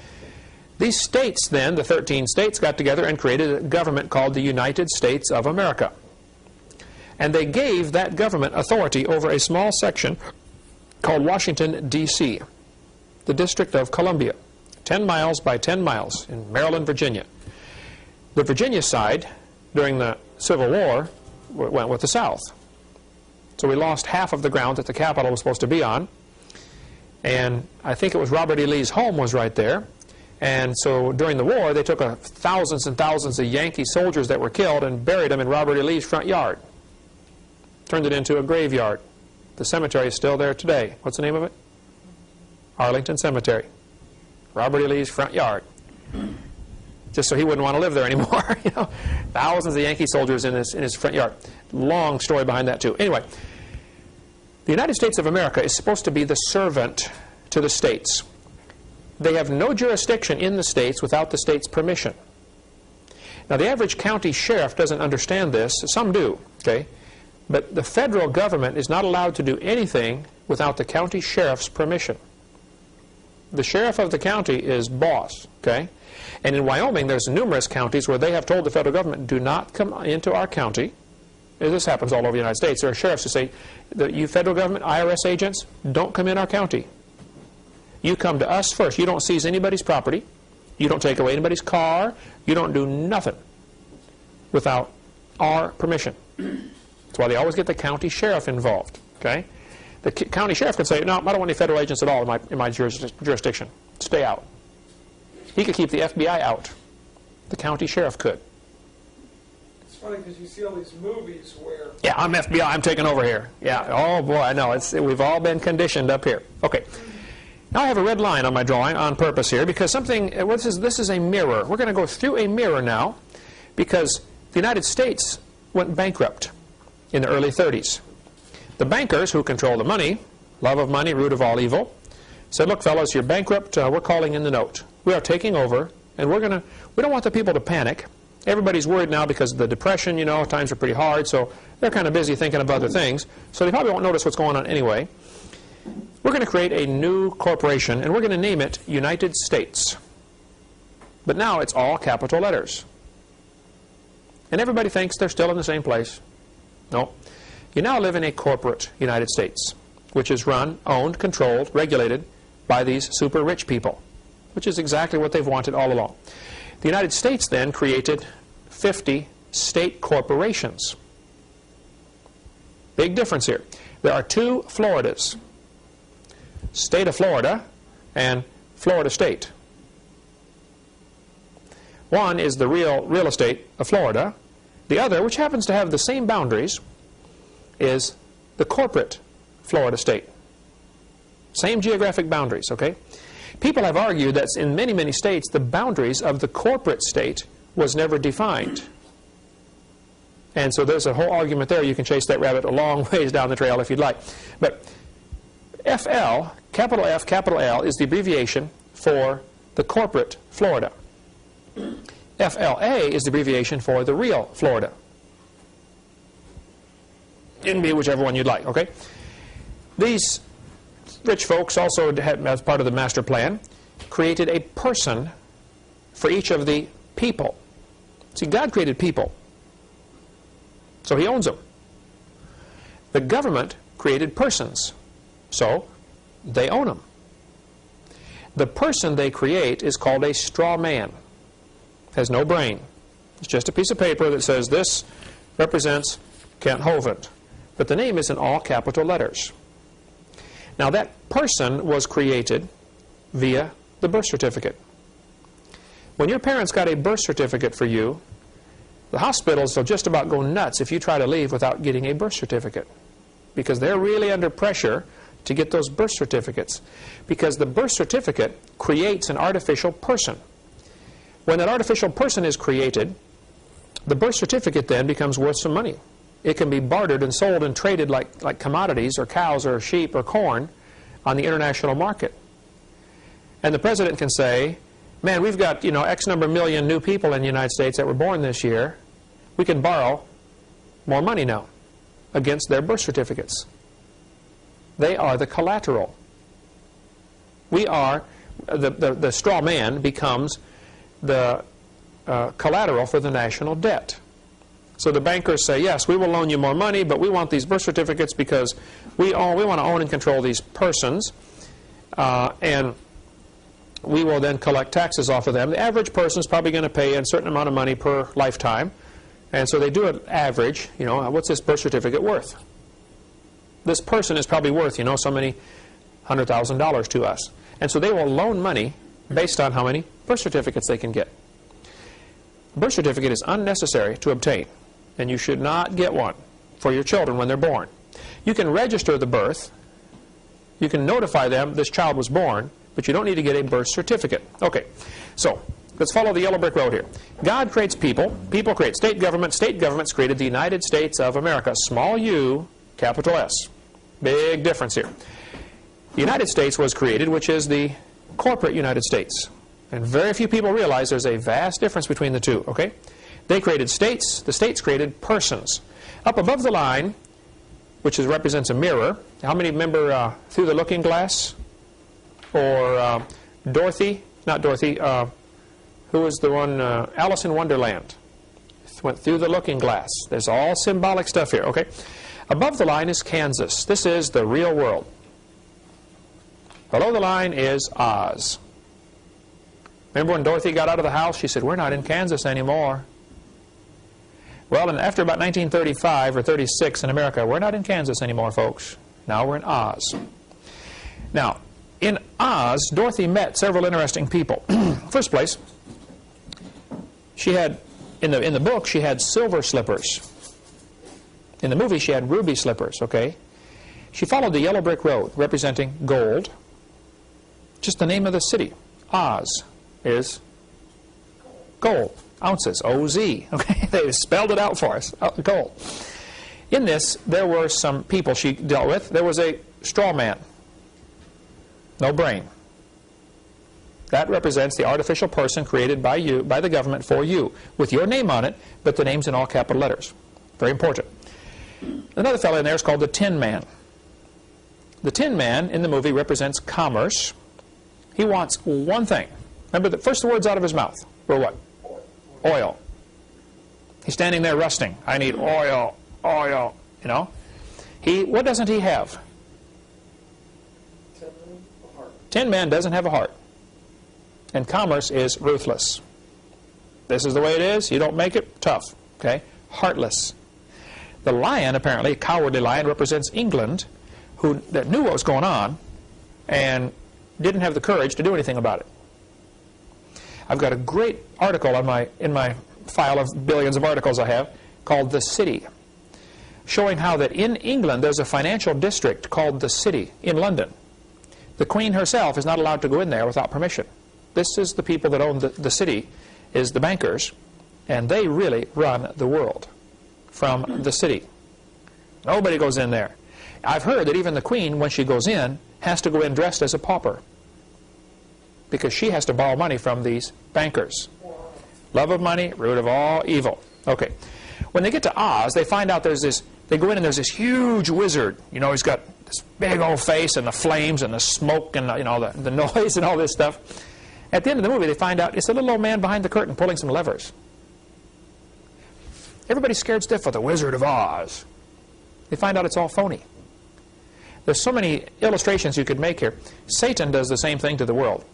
These states then, the 13 states, got together and created a government called the United States of America. And they gave that government authority over a small section called Washington, D.C., the District of Columbia, 10 miles by 10 miles in Maryland, Virginia. The Virginia side, during the Civil War, went with the South. So we lost half of the ground that the capital was supposed to be on. And I think it was Robert E. Lee's home was right there. And so during the war, they took thousands and thousands of Yankee soldiers that were killed and buried them in Robert E. Lee's front yard. Turned it into a graveyard. The cemetery is still there today. What's the name of it? Arlington Cemetery. Robert E. Lee's front yard. Just so he wouldn't want to live there anymore. You know, thousands of Yankee soldiers in his front yard. Long story behind that too. Anyway, the United States of America is supposed to be the servant to the states. They have no jurisdiction in the states without the state's permission. Now, the average county sheriff doesn't understand this. Some do, okay? But the federal government is not allowed to do anything without the county sheriff's permission. The sheriff of the county is boss, okay? And in Wyoming, there's numerous counties where they have told the federal government, do not come into our county. This happens all over the United States. There are sheriffs who say, you federal government, IRS agents, don't come in our county. You come to us first. You don't seize anybody's property. You don't take away anybody's car. You don't do nothing without our permission. That's why they always get the county sheriff involved, okay? The county sheriff could say, no, I don't want any federal agents at all in my jurisdiction. Stay out. He could keep the FBI out. The county sheriff could. It's funny because you see all these movies where... Yeah, I'm FBI. I'm taking over here. Yeah. Oh, boy, I know. We've all been conditioned up here. Okay. Now I have a red line on my drawing on purpose here because this is a mirror. We're going to go through a mirror now because the United States went bankrupt in the early 30s. The bankers who control the money love of money, root of all evil, said, look, fellows, you're bankrupt. We're calling in the note. We are taking over, and we don't want the people to panic. Everybody's worried now because of the Depression, you know, times are pretty hard, so they're kind of busy thinking of other things, so they probably won't notice what's going on anyway. We're going to create a new corporation, and we're going to name it United States. But now it's all capital letters. And everybody thinks they're still in the same place. No. You now live in a corporate United States, which is run, owned, controlled, regulated by these super rich people, which is exactly what they've wanted all along. The United States then created 50 state corporations. Big difference here. There are two Floridas, State of Florida and Florida State. One is the real estate of Florida. The other, which happens to have the same boundaries, is the corporate Florida State. Same geographic boundaries, okay? People have argued that in many, many states, the boundaries of the corporate state was never defined. And so there's a whole argument there. You can chase that rabbit a long ways down the trail if you'd like. But FL, capital F, capital L, is the abbreviation for the corporate Florida. FLA is the abbreviation for the real Florida. It can be whichever one you'd like, okay? These rich folks also, as part of the master plan, created a person for each of the people. See, God created people, so He owns them. The government created persons, so they own them. The person they create is called a straw man. Has no brain. It's just a piece of paper that says this represents Kent Hovind. But the name is in all capital letters. Now that person was created via the birth certificate. When your parents got a birth certificate for you, the hospitals will just about go nuts if you try to leave without getting a birth certificate, because they're really under pressure to get those birth certificates, because the birth certificate creates an artificial person. When that artificial person is created, the birth certificate then becomes worth some money. It can be bartered and sold and traded like commodities, or cows or sheep or corn, on the international market. And the president can say, man, we've got, you know, X number million new people in the United States that were born this year. We can borrow more money now against their birth certificates. They are the collateral. We are, the straw man becomes the collateral for the national debt. So the bankers say, yes, we will loan you more money, but we want these birth certificates because we want to own and control these persons, and we will then collect taxes off of them. The average person is probably going to pay a certain amount of money per lifetime, and so they do an average. You know, what's this birth certificate worth? This person is probably worth, you know, so many $100,000 to us. And so they will loan money based on how many birth certificates they can get. A birth certificate is unnecessary to obtain, and you should not get one for your children when they're born. You can register the birth. You can notify them this child was born, but you don't need to get a birth certificate. Okay, so let's follow the yellow brick road here. God creates people. People create state government. State governments created the United States of America. Small u, capital S. Big difference here. The United States was created, which is the corporate United States. And very few people realize there's a vast difference between the two, okay? They created states. The states created persons. Up above the line, which represents a mirror. How many remember Through the Looking Glass? Or Dorothy? Not Dorothy. Who was the one? Alice in Wonderland. Went through the looking glass. There's all symbolic stuff here, okay? Above the line is Kansas. This is the real world. Below the line is Oz. Remember when Dorothy got out of the house? She said, we're not in Kansas anymore. Well, and after about 1935 or 36 in America, we're not in Kansas anymore, folks. Now we're in Oz. Now, in Oz, Dorothy met several interesting people. First place, she had, in the book, she had silver slippers. In the movie, she had ruby slippers, okay? She followed the yellow brick road, representing gold. Just the name of the city, Oz, is gold. Ounces, O-Z. Okay, they spelled it out for us. Gold. In this, there were some people she dealt with. There was a straw man. No brain. That represents the artificial person created by you, by the government for you, with your name on it, but the name's in all capital letters. Very important. Another fellow in there is called the Tin Man. The Tin Man in the movie represents commerce. He wants one thing. Remember, the first words out of his mouth were what? Oil. He's standing there rusting. I need oil, oil, you know. What doesn't he have? Tin Man doesn't have a heart. And commerce is ruthless. This is the way it is. You don't make it, tough. Okay? Heartless. The lion, apparently, a cowardly lion, represents England, that knew what was going on and didn't have the courage to do anything about it. I've got a great article in my file of billions of articles I have called The City, showing how that in England there's a financial district called The City in London. The Queen herself is not allowed to go in there without permission. This is the people that own the city, is the bankers, and they really run the world from the city. Nobody goes in there. I've heard that even the Queen, when she goes in, has to go in dressed as a pauper because she has to borrow money from these bankers. Love of money, root of all evil. Okay. When they get to Oz, they find out they go in and there's this huge wizard. You know, he's got this big old face and the flames and the smoke and the noise and all this stuff. At the end of the movie, they find out it's a little old man behind the curtain pulling some levers. Everybody's scared stiff of the Wizard of Oz. They find out it's all phony. There's so many illustrations you could make here. Satan does the same thing to the world.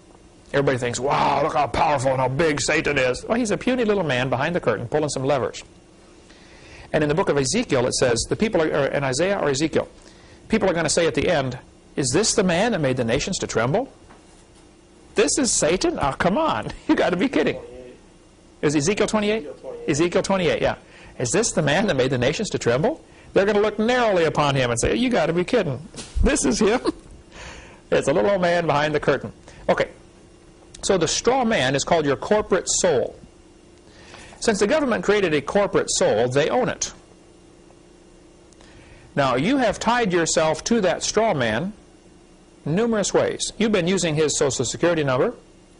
Everybody thinks, wow, look how powerful and how big Satan is. Well, he's a puny little man behind the curtain pulling some levers. And in the book of Ezekiel, it says, the people are, in Isaiah or Ezekiel, people are going to say at the end, is this the man that made the nations to tremble? This is Satan? Oh, come on. You got to be kidding. Is Ezekiel 28? Ezekiel 28, yeah. Is this the man that made the nations to tremble? They're going to look narrowly upon him and say, you got to be kidding. This is him. It's a little old man behind the curtain. Okay. So the straw man is called your corporate soul. Since the government created a corporate soul, they own it. Now, you have tied yourself to that straw man numerous ways. You've been using his Social Security number.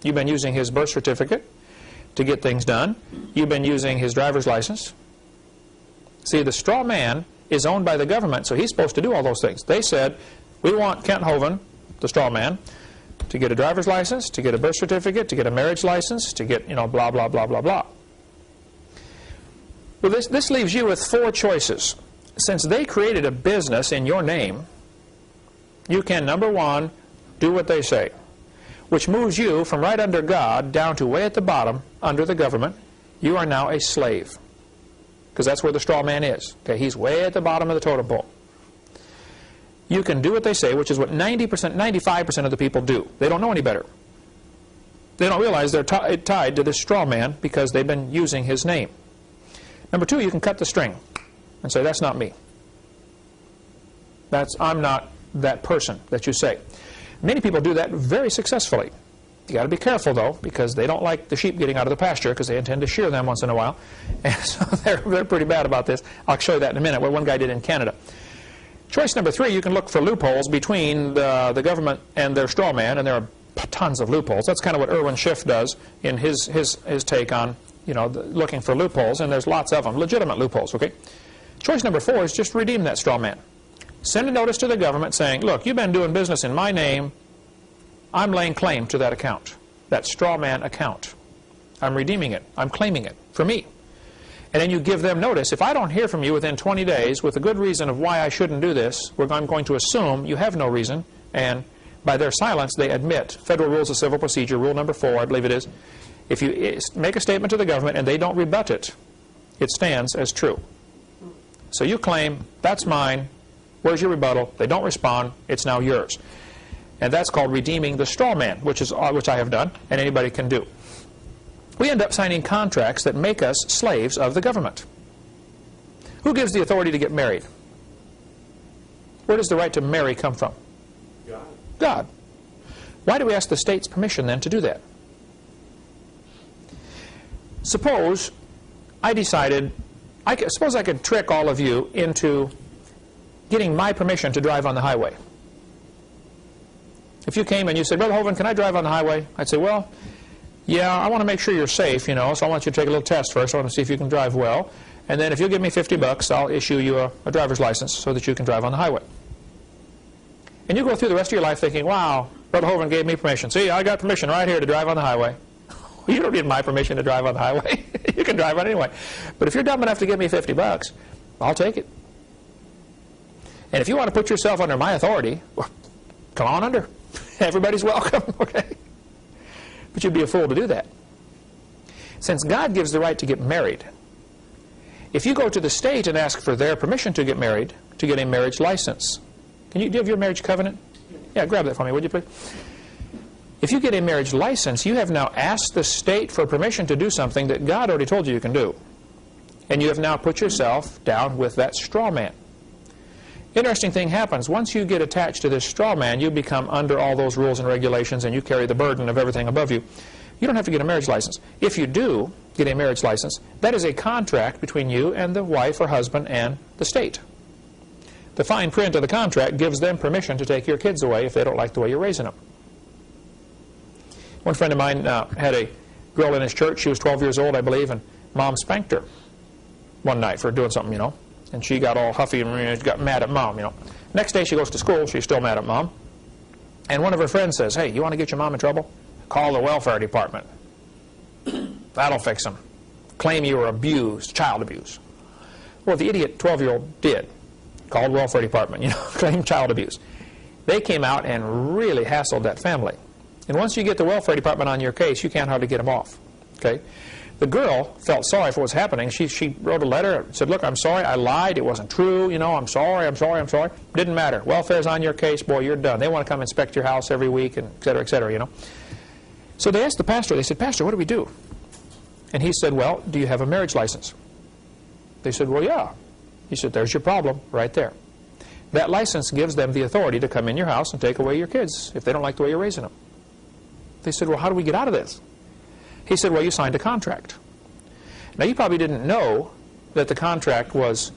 You've been using his birth certificate to get things done. You've been using his driver's license. See, the straw man is owned by the government, so he's supposed to do all those things. They said, we want Kent Hovind, the straw man, to get a driver's license, to get a birth certificate, to get a marriage license, to get, blah, blah, blah, blah, blah. Well, this leaves you with 4 choices. Since they created a business in your name, you can, number 1, do what they say, which moves you from right under God down to way at the bottom under the government. You are now a slave, because that's where the straw man is. Okay, he's way at the bottom of the totem pole. You can do what they say, which is what 90%, 95% of the people do. They don't know any better. They don't realize they're tied to this straw man because they've been using his name. Number 2, you can cut the string and say, that's not me. I'm not that person that you say. Many people do that very successfully. You got to be careful, though, because they don't like the sheep getting out of the pasture because they intend to shear them once in a while. And so they're pretty bad about this. I'll show you that in a minute, what one guy did in Canada. Choice number 3, you can look for loopholes between the government and their straw man, and there are tons of loopholes. That's kind of what Irwin Schiff does in his take on, looking for loopholes, and there's lots of them, legitimate loopholes, okay? Choice number 4 is just redeem that straw man. Send a notice to the government saying, look, you've been doing business in my name. I'm laying claim to that account, that straw man account. I'm redeeming it. I'm claiming it for me. And then you give them notice. If I don't hear from you within 20 days with a good reason of why I shouldn't do this, I'm going to assume you have no reason. And by their silence, they admit. Federal Rules of Civil Procedure, rule number 4, I believe it is. If you make a statement to the government and they don't rebut it, it stands as true. So you claim, that's mine. Where's your rebuttal? They don't respond. It's now yours. And that's called redeeming the straw man, which I have done, and anybody can do. We end up signing contracts that make us slaves of the government. Who gives the authority to get married? Where does the right to marry come from? God. God. Why do we ask the state's permission then to do that? Suppose I decided, suppose I could trick all of you into getting my permission to drive on the highway. If you came and you said, Brother Hovind, can I drive on the highway? I'd say, well, yeah, I want to make sure you're safe, you know, so I want you to take a little test first. I want to see if you can drive well. And then if you'll give me $50, I'll issue you a driver's license so that you can drive on the highway. And you go through the rest of your life thinking, wow, Brother Hovind gave me permission. See, I got permission right here to drive on the highway. You don't need my permission to drive on the highway. You can drive on anyway. But if you're dumb enough to give me $50, I'll take it. And if you want to put yourself under my authority, well, come on under. Everybody's welcome, okay? But you'd be a fool to do that. Since God gives the right to get married, if you go to the state and ask for their permission to get married, to get a marriage license, do you have your marriage covenant? Yeah, grab that for me, would you please? If you get a marriage license, you have now asked the state for permission to do something that God already told you you can do. And you have now put yourself down with that straw man. Interesting thing happens. Once you get attached to this straw man, you become under all those rules and regulations, and you carry the burden of everything above you. You don't have to get a marriage license. If you do get a marriage license, that is a contract between you and the wife or husband and the state. The fine print of the contract gives them permission to take your kids away if they don't like the way you're raising them. One friend of mine had a girl in his church. She was 12 years old, I believe, and Mom spanked her one night for doing something, you know. And she got all huffy and got mad at Mom, you know. Next day she goes to school. She's still mad at Mom. And one of her friends says, hey, you want to get your mom in trouble? Call the welfare department. That'll fix them. Claim you were abused, child abuse. Well, the idiot 12-year-old did. Called welfare department, you know, claimed child abuse. They came out and really hassled that family. And once you get the welfare department on your case, you can't hardly get them off. Okay? The girl felt sorry for what's happening. She wrote a letter, said, look, I'm sorry, I lied, it wasn't true, you know, I'm sorry. Didn't matter. Welfare's on your case, boy, you're done. They want to come inspect your house every week, and et cetera, you know. So they asked the pastor, they said, Pastor, what do we do? And he said, well, do you have a marriage license? They said, well, yeah. He said, there's your problem right there. That license gives them the authority to come in your house and take away your kids if they don't like the way you're raising them. They said, well, how do we get out of this? He said, well, you signed a contract. Now, you probably didn't know that the contract was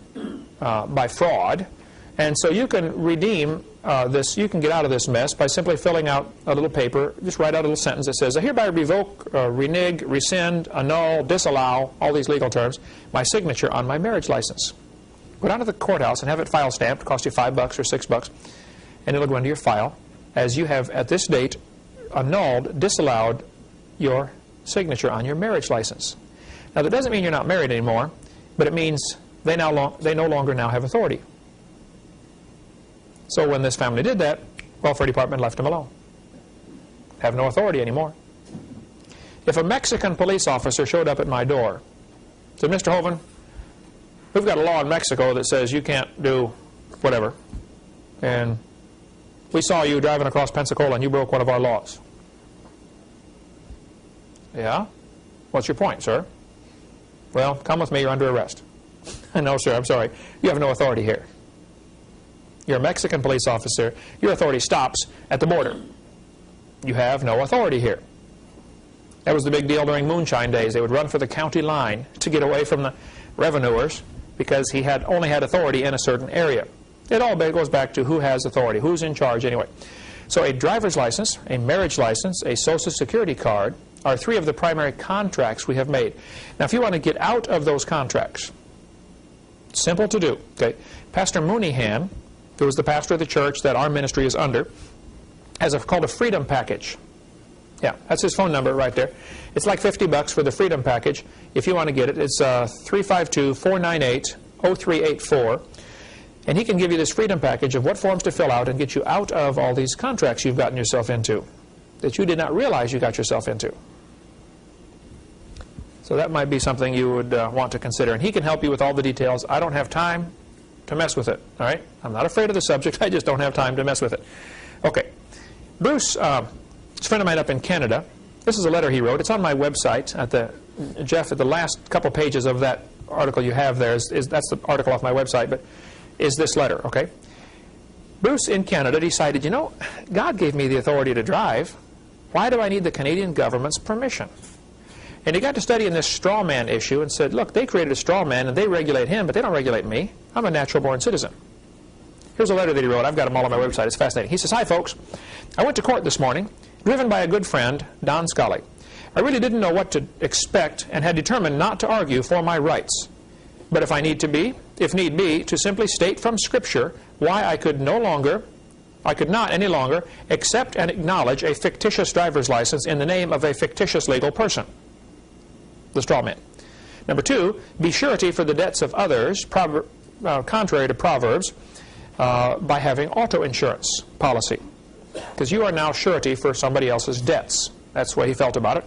by fraud, and so you can redeem this, you can get out of this mess by simply filling out a little paper, just write out a little sentence that says, I hereby revoke, renege, rescind, annul, disallow, all these legal terms, my signature on my marriage license. Go down to the courthouse and have it file stamped, cost you $5 or $6, and it'll go into your file as you have, at this date, annulled, disallowed your signature on your marriage license. Now, that doesn't mean you're not married anymore, but it means they no longer now have authority. So when this family did that, welfare department left them alone. Have no authority anymore. If a Mexican police officer showed up at my door, said, Mr. Hovind, we've got a law in Mexico that says you can't do whatever, and we saw you driving across Pensacola and you broke one of our laws. Yeah? What's your point, sir? Well, come with me, you're under arrest. No, sir, I'm sorry. You have no authority here. You're a Mexican police officer. Your authority stops at the border. You have no authority here. That was the big deal during moonshine days. They would run for the county line to get away from the revenuers because he had only had authority in a certain area. It all goes back to who has authority, who's in charge anyway. So a driver's license, a marriage license, a Social Security card are three of the primary contracts we have made. Now, if you want to get out of those contracts, simple to do. Okay, Pastor Mooneyhan, who was the pastor of the church that our ministry is under, has called a freedom package. Yeah, that's his phone number right there. It's like $50 for the freedom package. If you want to get it, it's 352-498-0384. And he can give you this freedom package of what forms to fill out and get you out of all these contracts you've gotten yourself into that you did not realize you got yourself into. So that might be something you would want to consider. And he can help you with all the details. I don't have time to mess with it. All right? I'm not afraid of the subject. I just don't have time to mess with it. Okay. Bruce, a friend of mine up in Canada, this is a letter he wrote. It's on my website. Jeff, at the last couple pages of that article you have there, that's the article off my website, but is this letter, okay? Bruce in Canada decided, you know, God gave me the authority to drive. Why do I need the Canadian government's permission? And he got to studying this straw man issue and said, look, they created a straw man and they regulate him, but they don't regulate me. I'm a natural born citizen. Here's a letter that he wrote. I've got them all on my website. It's fascinating. He says, "Hi, folks. I went to court this morning, driven by a good friend, Don Scully. I really didn't know what to expect and had determined not to argue for my rights. But if need be, to simply state from Scripture why I could not any longer accept and acknowledge a fictitious driver's license in the name of a fictitious legal person." The straw man. Number 2, be surety for the debts of others, contrary to Proverbs, by having auto insurance policy. Because you are now surety for somebody else's debts. That's the way he felt about it.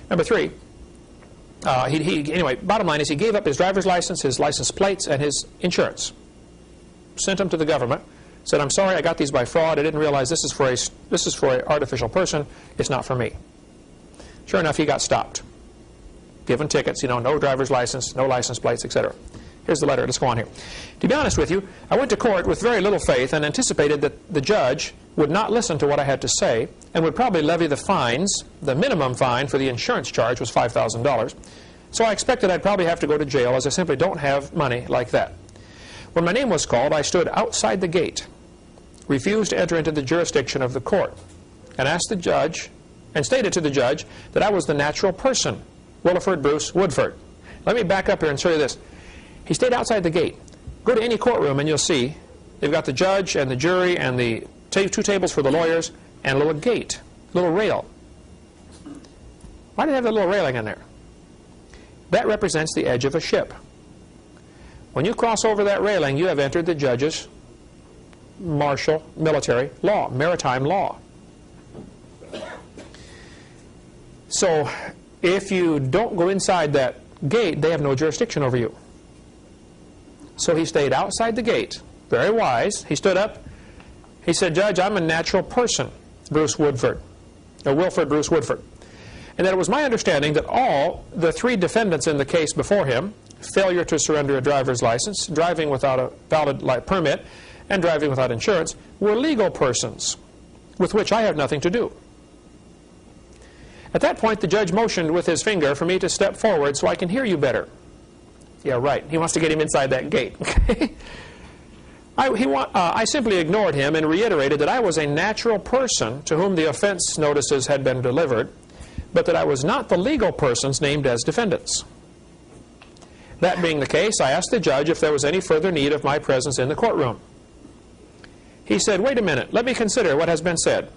Number 3, anyway, bottom line is he gave up his driver's license, his license plates, and his insurance. Sent them to the government. Said, "I'm sorry, I got these by fraud. I didn't realize this is for an artificial person. It's not for me." Sure enough, he got stopped. Given tickets, no driver's license, no license plates, etc. Here's the letter. Let's go on here. To be honest with you, I went to court with very little faith and anticipated that the judge would not listen to what I had to say and would probably levy the fines. The minimum fine for the insurance charge was $5,000. So I expected I'd probably have to go to jail, as I simply don't have money like that. When my name was called, I stood outside the gate, refused to enter into the jurisdiction of the court, and stated to the judge that I was the natural person, Williford Bruce Woodford. Let me back up here and show you this. He stayed outside the gate. Go to any courtroom and you'll see they've got the judge and the jury and the 2 tables for the lawyers and a little gate, little rail. Why do they have that little railing in there? That represents the edge of a ship. When you cross over that railing, you have entered the judge's martial military law, maritime law. So if you don't go inside that gate, they have no jurisdiction over you. So he stayed outside the gate, very wise. He stood up. He said, "Judge, I'm a natural person, Bruce Woodford, or Wilford Bruce Woodford." And that it was my understanding that all the 3 defendants in the case before him, failure to surrender a driver's license, driving without a valid permit, and driving without insurance, were legal persons with which I have nothing to do. At that point, the judge motioned with his finger for me to step forward so I can hear you better. Yeah, right. He wants to get him inside that gate. I simply ignored him and reiterated that I was a natural person to whom the offense notices had been delivered, but that I was not the legal persons named as defendants. That being the case, I asked the judge if there was any further need of my presence in the courtroom. He said, "Wait a minute, let me consider what has been said."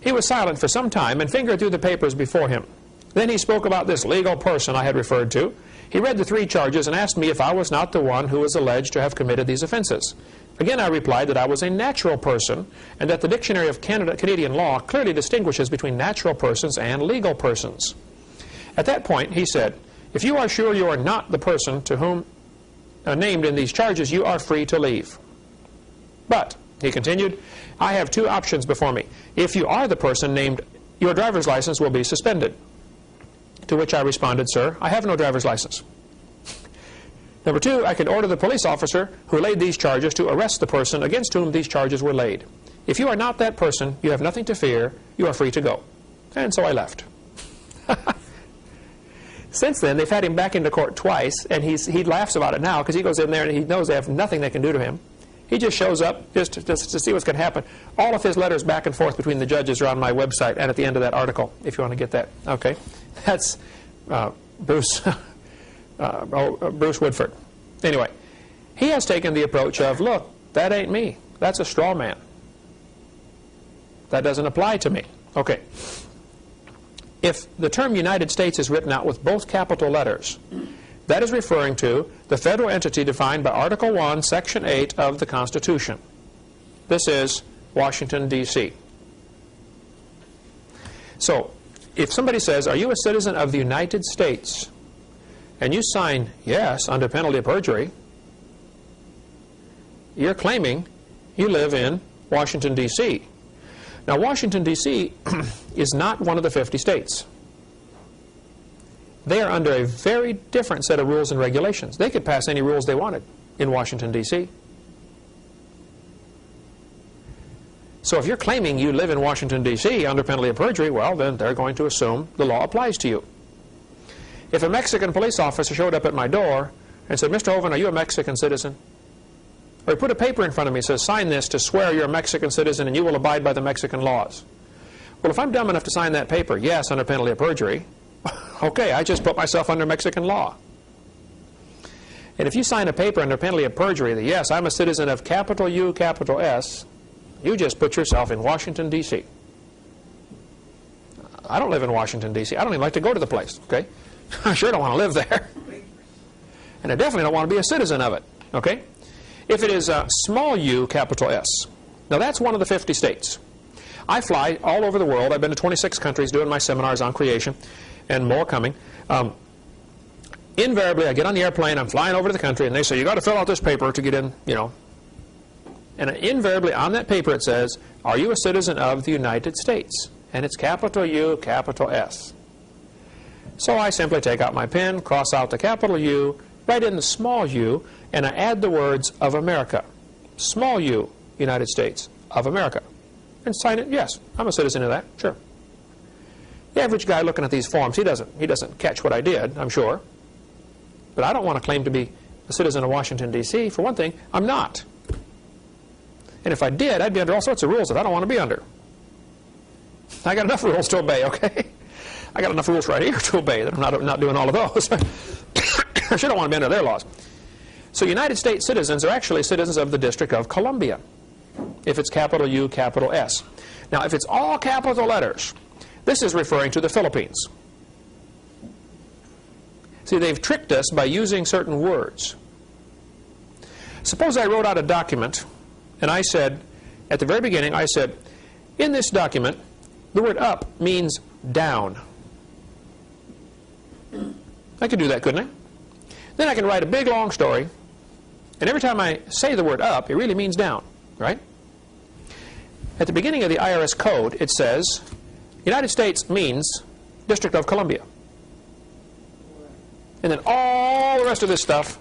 He was silent for some time and fingered through the papers before him. Then he spoke about this legal person I had referred to. He read the 3 charges and asked me if I was not the one who was alleged to have committed these offenses. Again, I replied that I was a natural person and that the Dictionary of Canadian law clearly distinguishes between natural persons and legal persons. At that point, he said, "If you are sure you are not the person to whom named in these charges, you are free to leave. But," he continued, "I have 2 options before me. If you are the person named, your driver's license will be suspended." To which I responded, "Sir, I have no driver's license." Number 2, I can order the police officer who laid these charges to arrest the person against whom these charges were laid. If you are not that person, you have nothing to fear. You are free to go. And so I left. Since then, they've had him back into court twice, and he laughs about it now because he goes in there and he knows they have nothing they can do to him. He just shows up just to see what's going to happen. All of his letters back and forth between the judges are on my website and at the end of that article, if you want to get that. Okay, that's Bruce Woodford. Anyway, he has taken the approach of, look, that ain't me. That's a straw man. That doesn't apply to me. Okay. If the term United States is written out with both capital letters, that is referring to the federal entity defined by Article 1, Section 8 of the Constitution. This is Washington, D.C. So, if somebody says, "Are you a citizen of the United States?" and you sign yes under penalty of perjury, you're claiming you live in Washington, D.C. Now, Washington, D.C. is not one of the 50 states. They are under a very different set of rules and regulations. They could pass any rules they wanted in Washington, D.C. So if you're claiming you live in Washington, D.C. under penalty of perjury, well, then they're going to assume the law applies to you. If a Mexican police officer showed up at my door and said, "Mr. Hovind, are you a Mexican citizen?" Or he put a paper in front of me and says, sign this to swear you're a Mexican citizen and you will abide by the Mexican laws. Well, if I'm dumb enough to sign that paper, yes, under penalty of perjury, okay, I just put myself under Mexican law. And if you sign a paper under penalty of perjury that, yes, I'm a citizen of capital U, capital S, you just put yourself in Washington, D.C. I don't live in Washington, D.C. I don't even like to go to the place, okay? I sure don't want to live there. And I definitely don't want to be a citizen of it, okay? If it is small u, capital S, now that's one of the 50 states. I fly all over the world. I've been to 26 countries doing my seminars on creation, and more coming. Invariably, I get on the airplane, I'm flying over to the country, and they say, you got to fill out this paper to get in, you know. And invariably on that paper it says, are you a citizen of the United States? And it's capital U, capital S. So I simply take out my pen, cross out the capital U, write in the small u, and I add the words of America. Small u, United States of America. And sign it, yes, I'm a citizen of that, sure. The average guy looking at these forms, he doesn't catch what I did, I'm sure. But I don't want to claim to be a citizen of Washington, D.C. For one thing, I'm not. And if I did, I'd be under all sorts of rules that I don't want to be under. I got enough rules to obey, okay? I got enough rules right here to obey that I'm not doing all of those. I sure don't want to be under their laws. So United States citizens are actually citizens of the District of Columbia, if it's capital U, capital S. Now, if it's all capital letters, this is referring to the Philippines. See, they've tricked us by using certain words. Suppose I wrote out a document, and I said, at the very beginning, I said, in this document, the word up means down. I could do that, couldn't I? Then I can write a big, long story, and every time I say the word up, it really means down, right? At the beginning of the IRS code, it says, United States means District of Columbia. And then all the rest of this stuff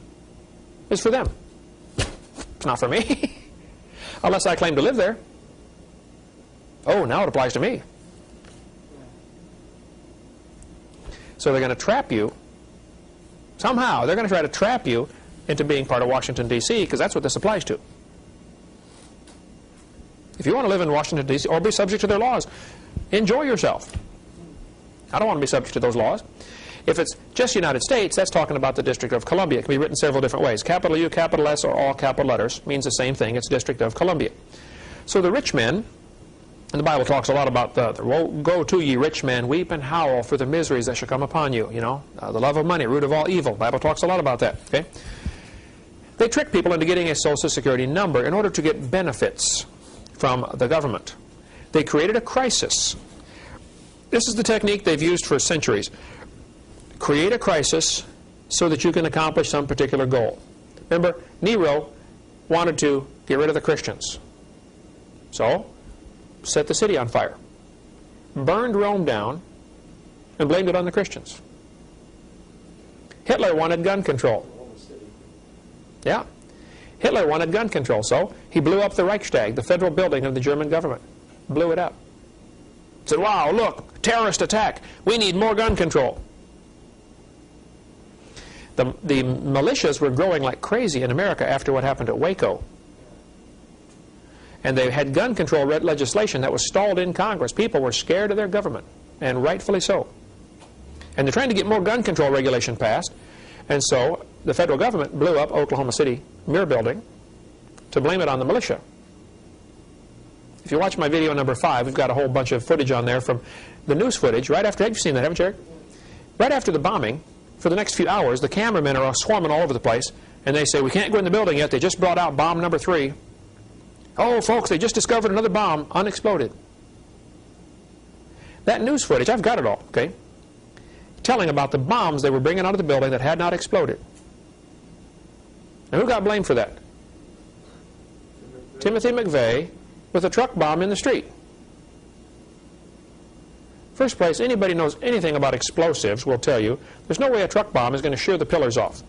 is for them. It's not for me. Unless I claim to live there. Oh, now it applies to me. So they're going to trap you. Somehow, they're going to try to trap you into being part of Washington, D.C., because that's what this applies to. If you want to live in Washington, D.C., or be subject to their laws, enjoy yourself. I don't want to be subject to those laws. If it's just United States, that's talking about the District of Columbia. It can be written several different ways. Capital U, capital S, or all capital letters means the same thing. It's District of Columbia. So the rich men, and the Bible talks a lot about go to ye rich men, weep and howl for the miseries that shall come upon you. You know, the love of money, root of all evil. The Bible talks a lot about that. Okay, they trick people into getting a Social Security number in order to get benefits from the government. They created a crisis. This is the technique they've used for centuries. Create a crisis so that you can accomplish some particular goal. Remember, Nero wanted to get rid of the Christians. So, set the city on fire. Burned Rome down and blamed it on the Christians. Hitler wanted gun control. Yeah. Hitler wanted gun control, so he blew up the Reichstag, the federal building of the German government. Blew it up. Said, wow, look, terrorist attack. We need more gun control. The militias were growing like crazy in America after what happened at Waco. And they had gun control legislation that was stalled in Congress. People were scared of their government, and rightfully so. And they're trying to get more gun control regulation passed. And so the federal government blew up Oklahoma City Mirror Building to blame it on the militia. If you watch my video number 5, we've got a whole bunch of footage on there from the news footage. Right after, you've seen that, haven't you, Eric? Right after the bombing, for the next few hours, the cameramen are swarming all over the place, and they say, we can't go in the building yet. They just brought out bomb number 3. Oh, folks, they just discovered another bomb, unexploded. That news footage, I've got it all, okay, telling about the bombs they were bringing out of the building that had not exploded. Now, who got blamed for that? Timothy McVeigh with a truck bomb in the street. First place, anybody knows anything about explosives will tell you there's no way a truck bomb is going to shear the pillars off.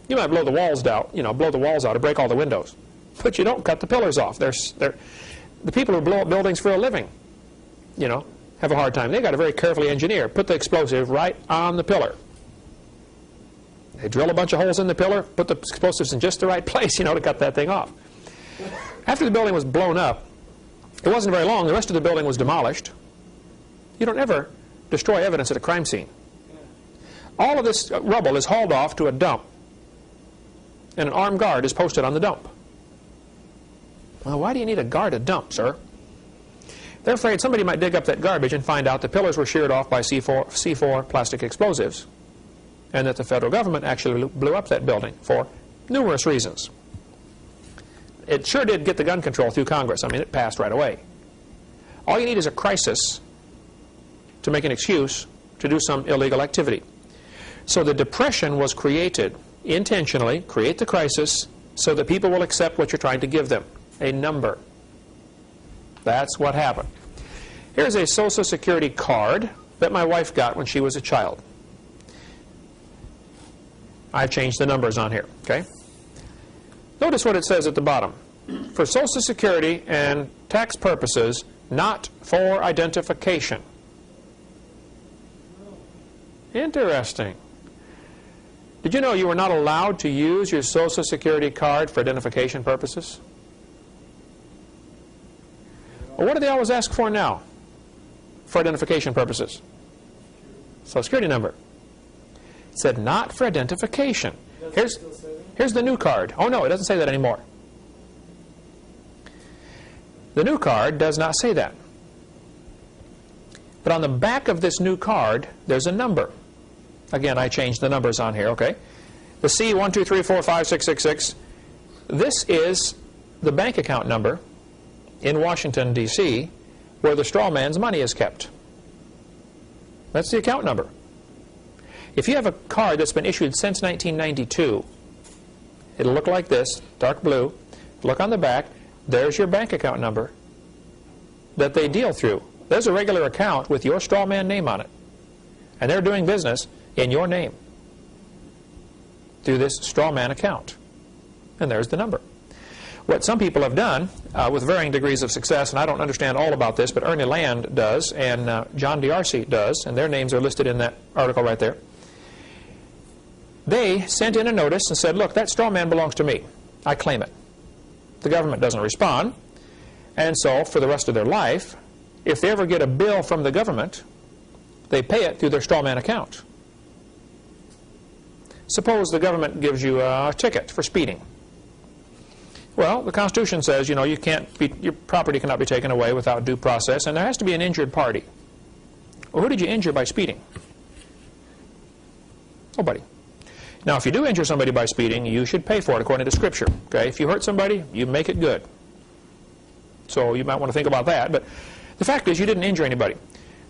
You might blow the walls out, blow the walls out or break all the windows, but you don't cut the pillars off. The people who blow up buildings for a living, have a hard time. They've got to very carefully engineer, put the explosive right on the pillar. They drill a bunch of holes in the pillar, put the explosives in just the right place, to cut that thing off. After the building was blown up, it wasn't very long. The rest of the building was demolished. You don't ever destroy evidence at a crime scene. All of this rubble is hauled off to a dump, and an armed guard is posted on the dump. Well, why do you need a guard at dump, sir? They're afraid somebody might dig up that garbage and find out the pillars were sheared off by C4 plastic explosives, and that the federal government actually blew up that building for numerous reasons. It sure did get the gun control through Congress. I mean, it passed right away. All you need is a crisis to make an excuse to do some illegal activity. So the depression was created intentionally, create the crisis, so that people will accept what you're trying to give them, a number. That's what happened. Here's a Social Security card that my wife got when she was a child. I've changed the numbers on here, okay? Notice what it says at the bottom. For Social Security and tax purposes, not for identification. Interesting. Did you know you were not allowed to use your Social Security card for identification purposes? Well, what do they always ask for now for identification purposes? Social Security number. It said not for identification. Here's the new card. Oh no, it doesn't say that anymore. The new card does not say that. But on the back of this new card, there's a number. Again, I changed the numbers on here, okay? The C123456666, this is the bank account number in Washington, D.C., where the straw man's money is kept. That's the account number. If you have a card that's been issued since 1992, it'll look like this, dark blue. Look on the back. There's your bank account number that they deal through. There's a regular account with your straw man name on it. And they're doing business in your name through this straw man account. And there's the number. What some people have done, with varying degrees of success, and I don't understand all about this, but Ernie Land does, and John D'Arcy does, and their names are listed in that article right there. They sent in a notice and said, look, that straw man belongs to me. I claim it. The government doesn't respond, and so for the rest of their life, if they ever get a bill from the government, they pay it through their straw man account. Suppose the government gives you a ticket for speeding. Well, the Constitution says, your property cannot be taken away without due process, and there has to be an injured party. Well, who did you injure by speeding? Nobody. Now, if you do injure somebody by speeding, you should pay for it according to Scripture. Okay? If you hurt somebody, you make it good. So you might want to think about that. But the fact is, you didn't injure anybody.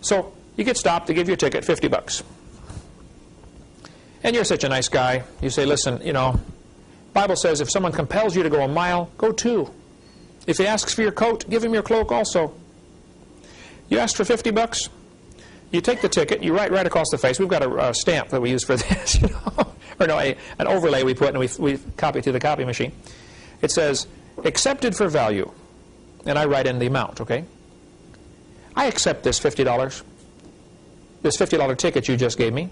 So you get stopped, they give you a ticket, $50. And you're such a nice guy. You say, listen, Bible says if someone compels you to go a mile, go 2. If he asks for your coat, give him your cloak also. You asked for $50. You take the ticket, you write right across the face. We've got a stamp that we use for this, or no, an overlay we put, and we copy to the copy machine. It says, accepted for value. And I write in the amount, okay? I accept this $50, this $50 ticket you just gave me,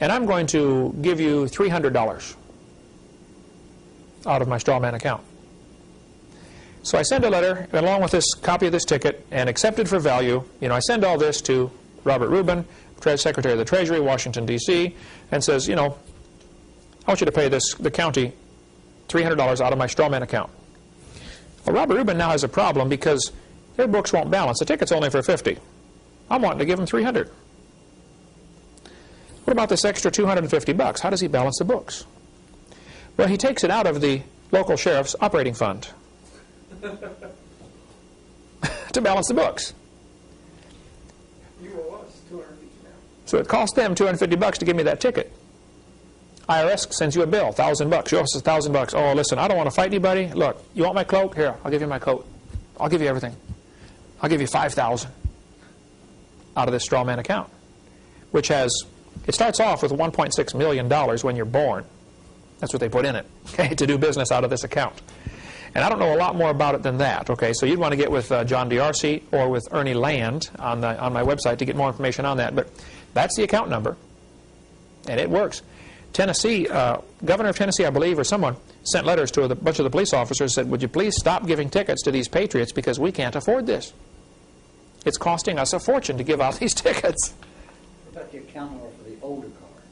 and I'm going to give you $300 out of my straw man account. So I send a letter along with this copy of this ticket and accepted for value. I send all this to Robert Rubin, Secretary of the Treasury, Washington, D.C., and says, I want you to pay the county $300 out of my straw man account. Well, Robert Rubin now has a problem because their books won't balance. The ticket's only for $50. I'm wanting to give him $300. What about this extra $250? How does he balance the books? Well, he takes it out of the local sheriff's operating fund to balance the books. You owe us $250 now. So it cost them $250 to give me that ticket. IRS sends you a bill, $1,000. You owe us $1,000. Oh, listen, I don't want to fight anybody. Look, you want my cloak? Here, I'll give you my coat. I'll give you everything. I'll give you $5,000 out of this straw man account, which has, it starts off with $1.6 million when you're born. That's what they put in it, okay, to do business out of this account. And I don't know a lot more about it than that, okay? So you'd want to get with John D'Arcy or with Ernie Land on my website to get more information on that. But that's the account number, and it works. Tennessee, governor of Tennessee, I believe, or someone, sent letters to a bunch of the police officers, said, would you please stop giving tickets to these patriots because we can't afford this. It's costing us a fortune to give out these tickets. What about the account number for the older cars?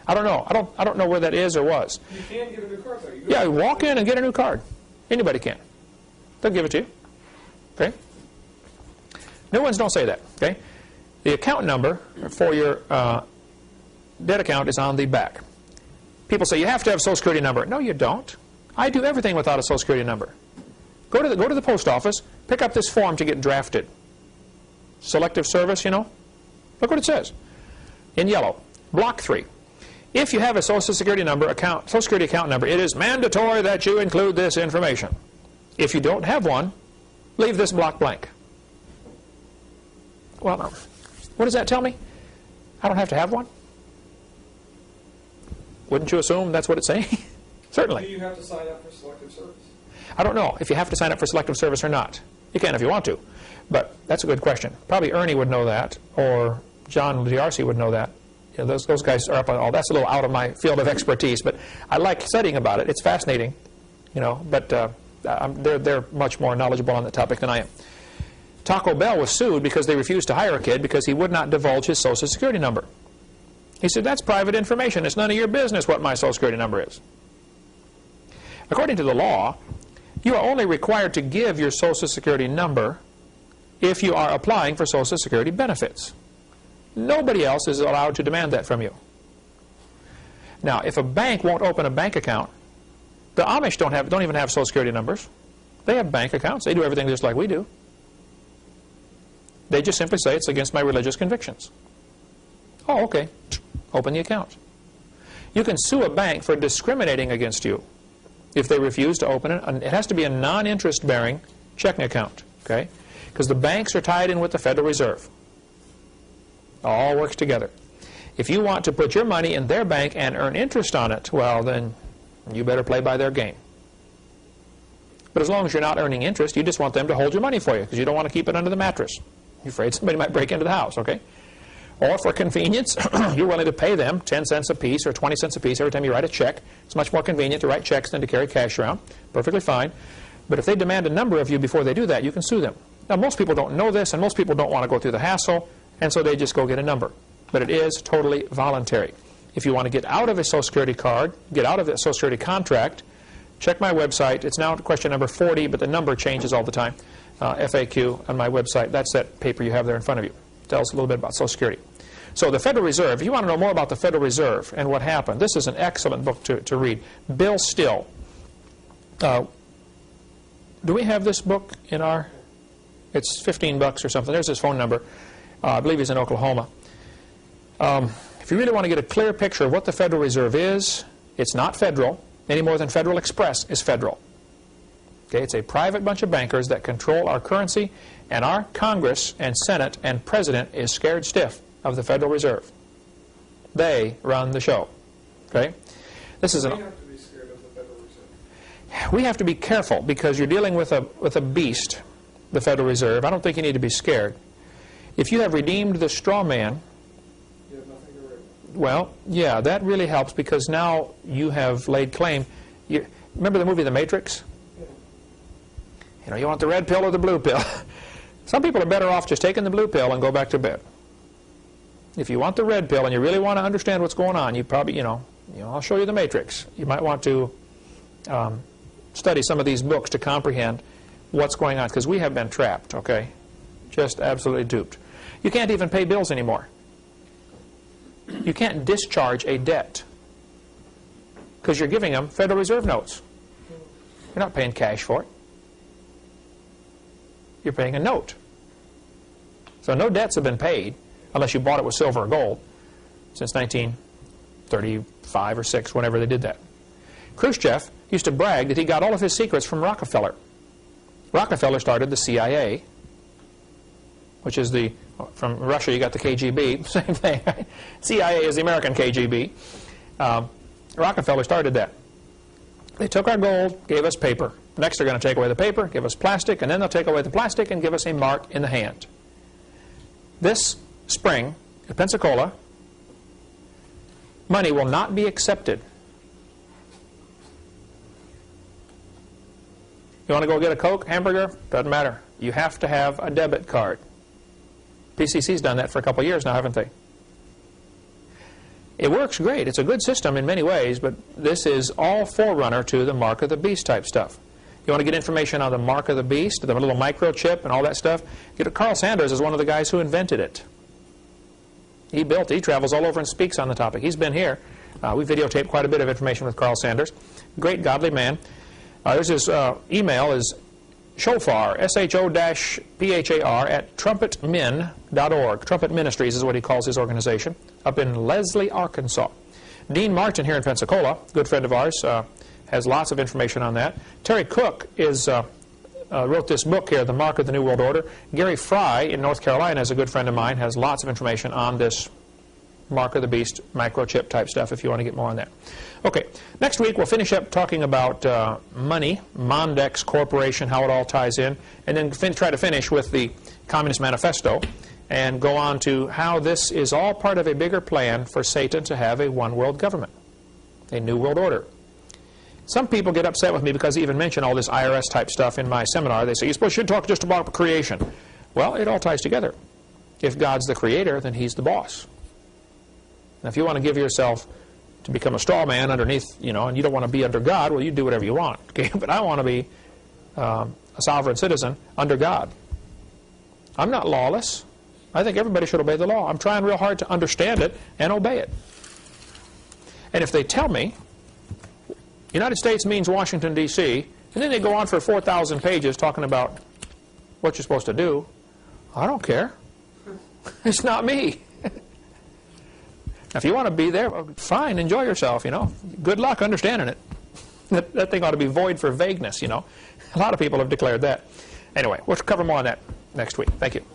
I don't know. I don't know where that is or was. You can get a new card, though. Yeah, walk in and get a new card. Anybody can. They'll give it to you. Okay? New ones don't say that. Okay? The account number for your debt account is on the back. People say, you have to have a Social Security number. No, you don't. I do everything without a Social Security number. Go to the post office, pick up this form to get drafted. Selective service, you know. Look what it says. In yellow. Block 3. If you have a Social Security number Social Security account number, it is mandatory that you include this information. If you don't have one, leave this block blank. Well, what does that tell me? I don't have to have one? Wouldn't you assume that's what it's saying? Certainly. Do you have to sign up for selective service? I don't know if you have to sign up for selective service or not. You can if you want to. But that's a good question. Probably Ernie would know that, or John DRC would know that. You know, those guys are up on all. That's a little out of my field of expertise, but I like studying about it. It's fascinating, you know. But they're much more knowledgeable on the topic than I am. Taco Bell was sued because they refused to hire a kid because he would not divulge his Social Security number. He said, that's private information. It's none of your business what my Social Security number is. According to the law, you are only required to give your Social Security number if you are applying for Social Security benefits. Nobody else is allowed to demand that from you. Now, if a bank won't open a bank account, the Amish don't even have Social Security numbers. They have bank accounts. They do everything just like we do. They just simply say it's against my religious convictions. Oh, okay. Open the account. You can sue a bank for discriminating against you if they refuse to open it. It has to be a non-interest bearing checking account, okay? Because the banks are tied in with the Federal Reserve. It all works together. If you want to put your money in their bank and earn interest on it, well, then you better play by their game. But as long as you're not earning interest, you just want them to hold your money for you because you don't want to keep it under the mattress. You're afraid somebody might break into the house, okay? Or for convenience, you're willing to pay them 10 cents a piece or 20 cents a piece every time you write a check. It's much more convenient to write checks than to carry cash around. Perfectly fine. But if they demand a number of you before they do that, you can sue them. Now, most people don't know this, and most people don't want to go through the hassle, and so they just go get a number. But it is totally voluntary. If you want to get out of a Social Security card, get out of a Social Security contract, check my website. It's now question number 40, but the number changes all the time. FAQ on my website. That's that paper you have there in front of you. It tells a little bit about Social Security. So the Federal Reserve, if you want to know more about the Federal Reserve and what happened, this is an excellent book to read. Bill Still. Do we have this book in our... It's $15 or something. There's his phone number. I believe he's in Oklahoma. If you really want to get a clear picture of what the Federal Reserve is, it's not federal, any more than Federal Express is federal. Okay, it's a private bunch of bankers that control our currency, and our Congress and Senate and President is scared stiff of the Federal Reserve. They run the show. Okay, this is We have to be scared of the Federal Reserve. We have to be careful because you're dealing with a beast, the Federal Reserve. I don't think you need to be scared. If you have redeemed the straw man, You have nothing to worry about. well, yeah, that really helps because now you have laid claim. Remember the movie The Matrix? You know, you want the red pill or the blue pill. Some people are better off just taking the blue pill and go back to bed. If you want the red pill and you really want to understand what's going on, you probably, I'll show you The Matrix. You might want to study some of these books to comprehend what's going on, because we have been trapped, okay? Just absolutely duped. You can't even pay bills anymore. You can't discharge a debt because you're giving them Federal Reserve notes. You're not paying cash for it. You're paying a note. So no debts have been paid unless you bought it with silver or gold since 1935 or 6, whenever they did that. Khrushchev used to brag that he got all of his secrets from Rockefeller. Rockefeller started the CIA, which is from Russia you got the KGB, same thing, right? CIA is the American KGB. Rockefeller started that. They took our gold, gave us paper. Next they're going to take away the paper, give us plastic, and then they'll take away the plastic and give us a mark in the hand. This spring, at Pensacola, money will not be accepted. You want to go get a Coke, hamburger? Doesn't matter. You have to have a debit card. PCC's done that for a couple of years now, haven't they? It works great. It's a good system in many ways, but this is all forerunner to the Mark of the Beast type stuff. You want to get information on the Mark of the Beast, the little microchip and all that stuff? Carl Sanders is one of the guys who invented it. He travels all over and speaks on the topic. He's been here. We videotaped quite a bit of information with Carl Sanders. Great godly man. There's his email is shofar, S-H-O-P-H-A-R, at trumpetmin.org. Trumpet Ministries is what he calls his organization, up in Leslie, Arkansas. Dean Martin here in Pensacola, good friend of ours, has lots of information on that. Terry Cook wrote this book here, The Mark of the New World Order. Gary Fry in North Carolina is a good friend of mine, has lots of information on this Mark of the Beast microchip type stuff if you want to get more on that. Okay, next week we'll finish up talking about money, Mondex Corporation, how it all ties in, and then try to finish with the Communist Manifesto and go on to how this is all part of a bigger plan for Satan to have a one world government, a new world order. Some people get upset with me because I even mention all this IRS type stuff in my seminar. They say, you should talk just about creation. Well, it all ties together. If God's the creator, then he's the boss. Now, if you want to give yourself to become a straw man underneath, and you don't want to be under God, well, you do whatever you want. Okay? But I want to be a sovereign citizen under God. I'm not lawless. I think everybody should obey the law. I'm trying real hard to understand it and obey it. And if they tell me United States means Washington, D.C., and then they go on for 4,000 pages talking about what you're supposed to do, I don't care. It's not me. If you want to be there, well, fine, enjoy yourself, Good luck understanding it. That thing ought to be void for vagueness, A lot of people have declared that. Anyway, we'll cover more on that next week. Thank you.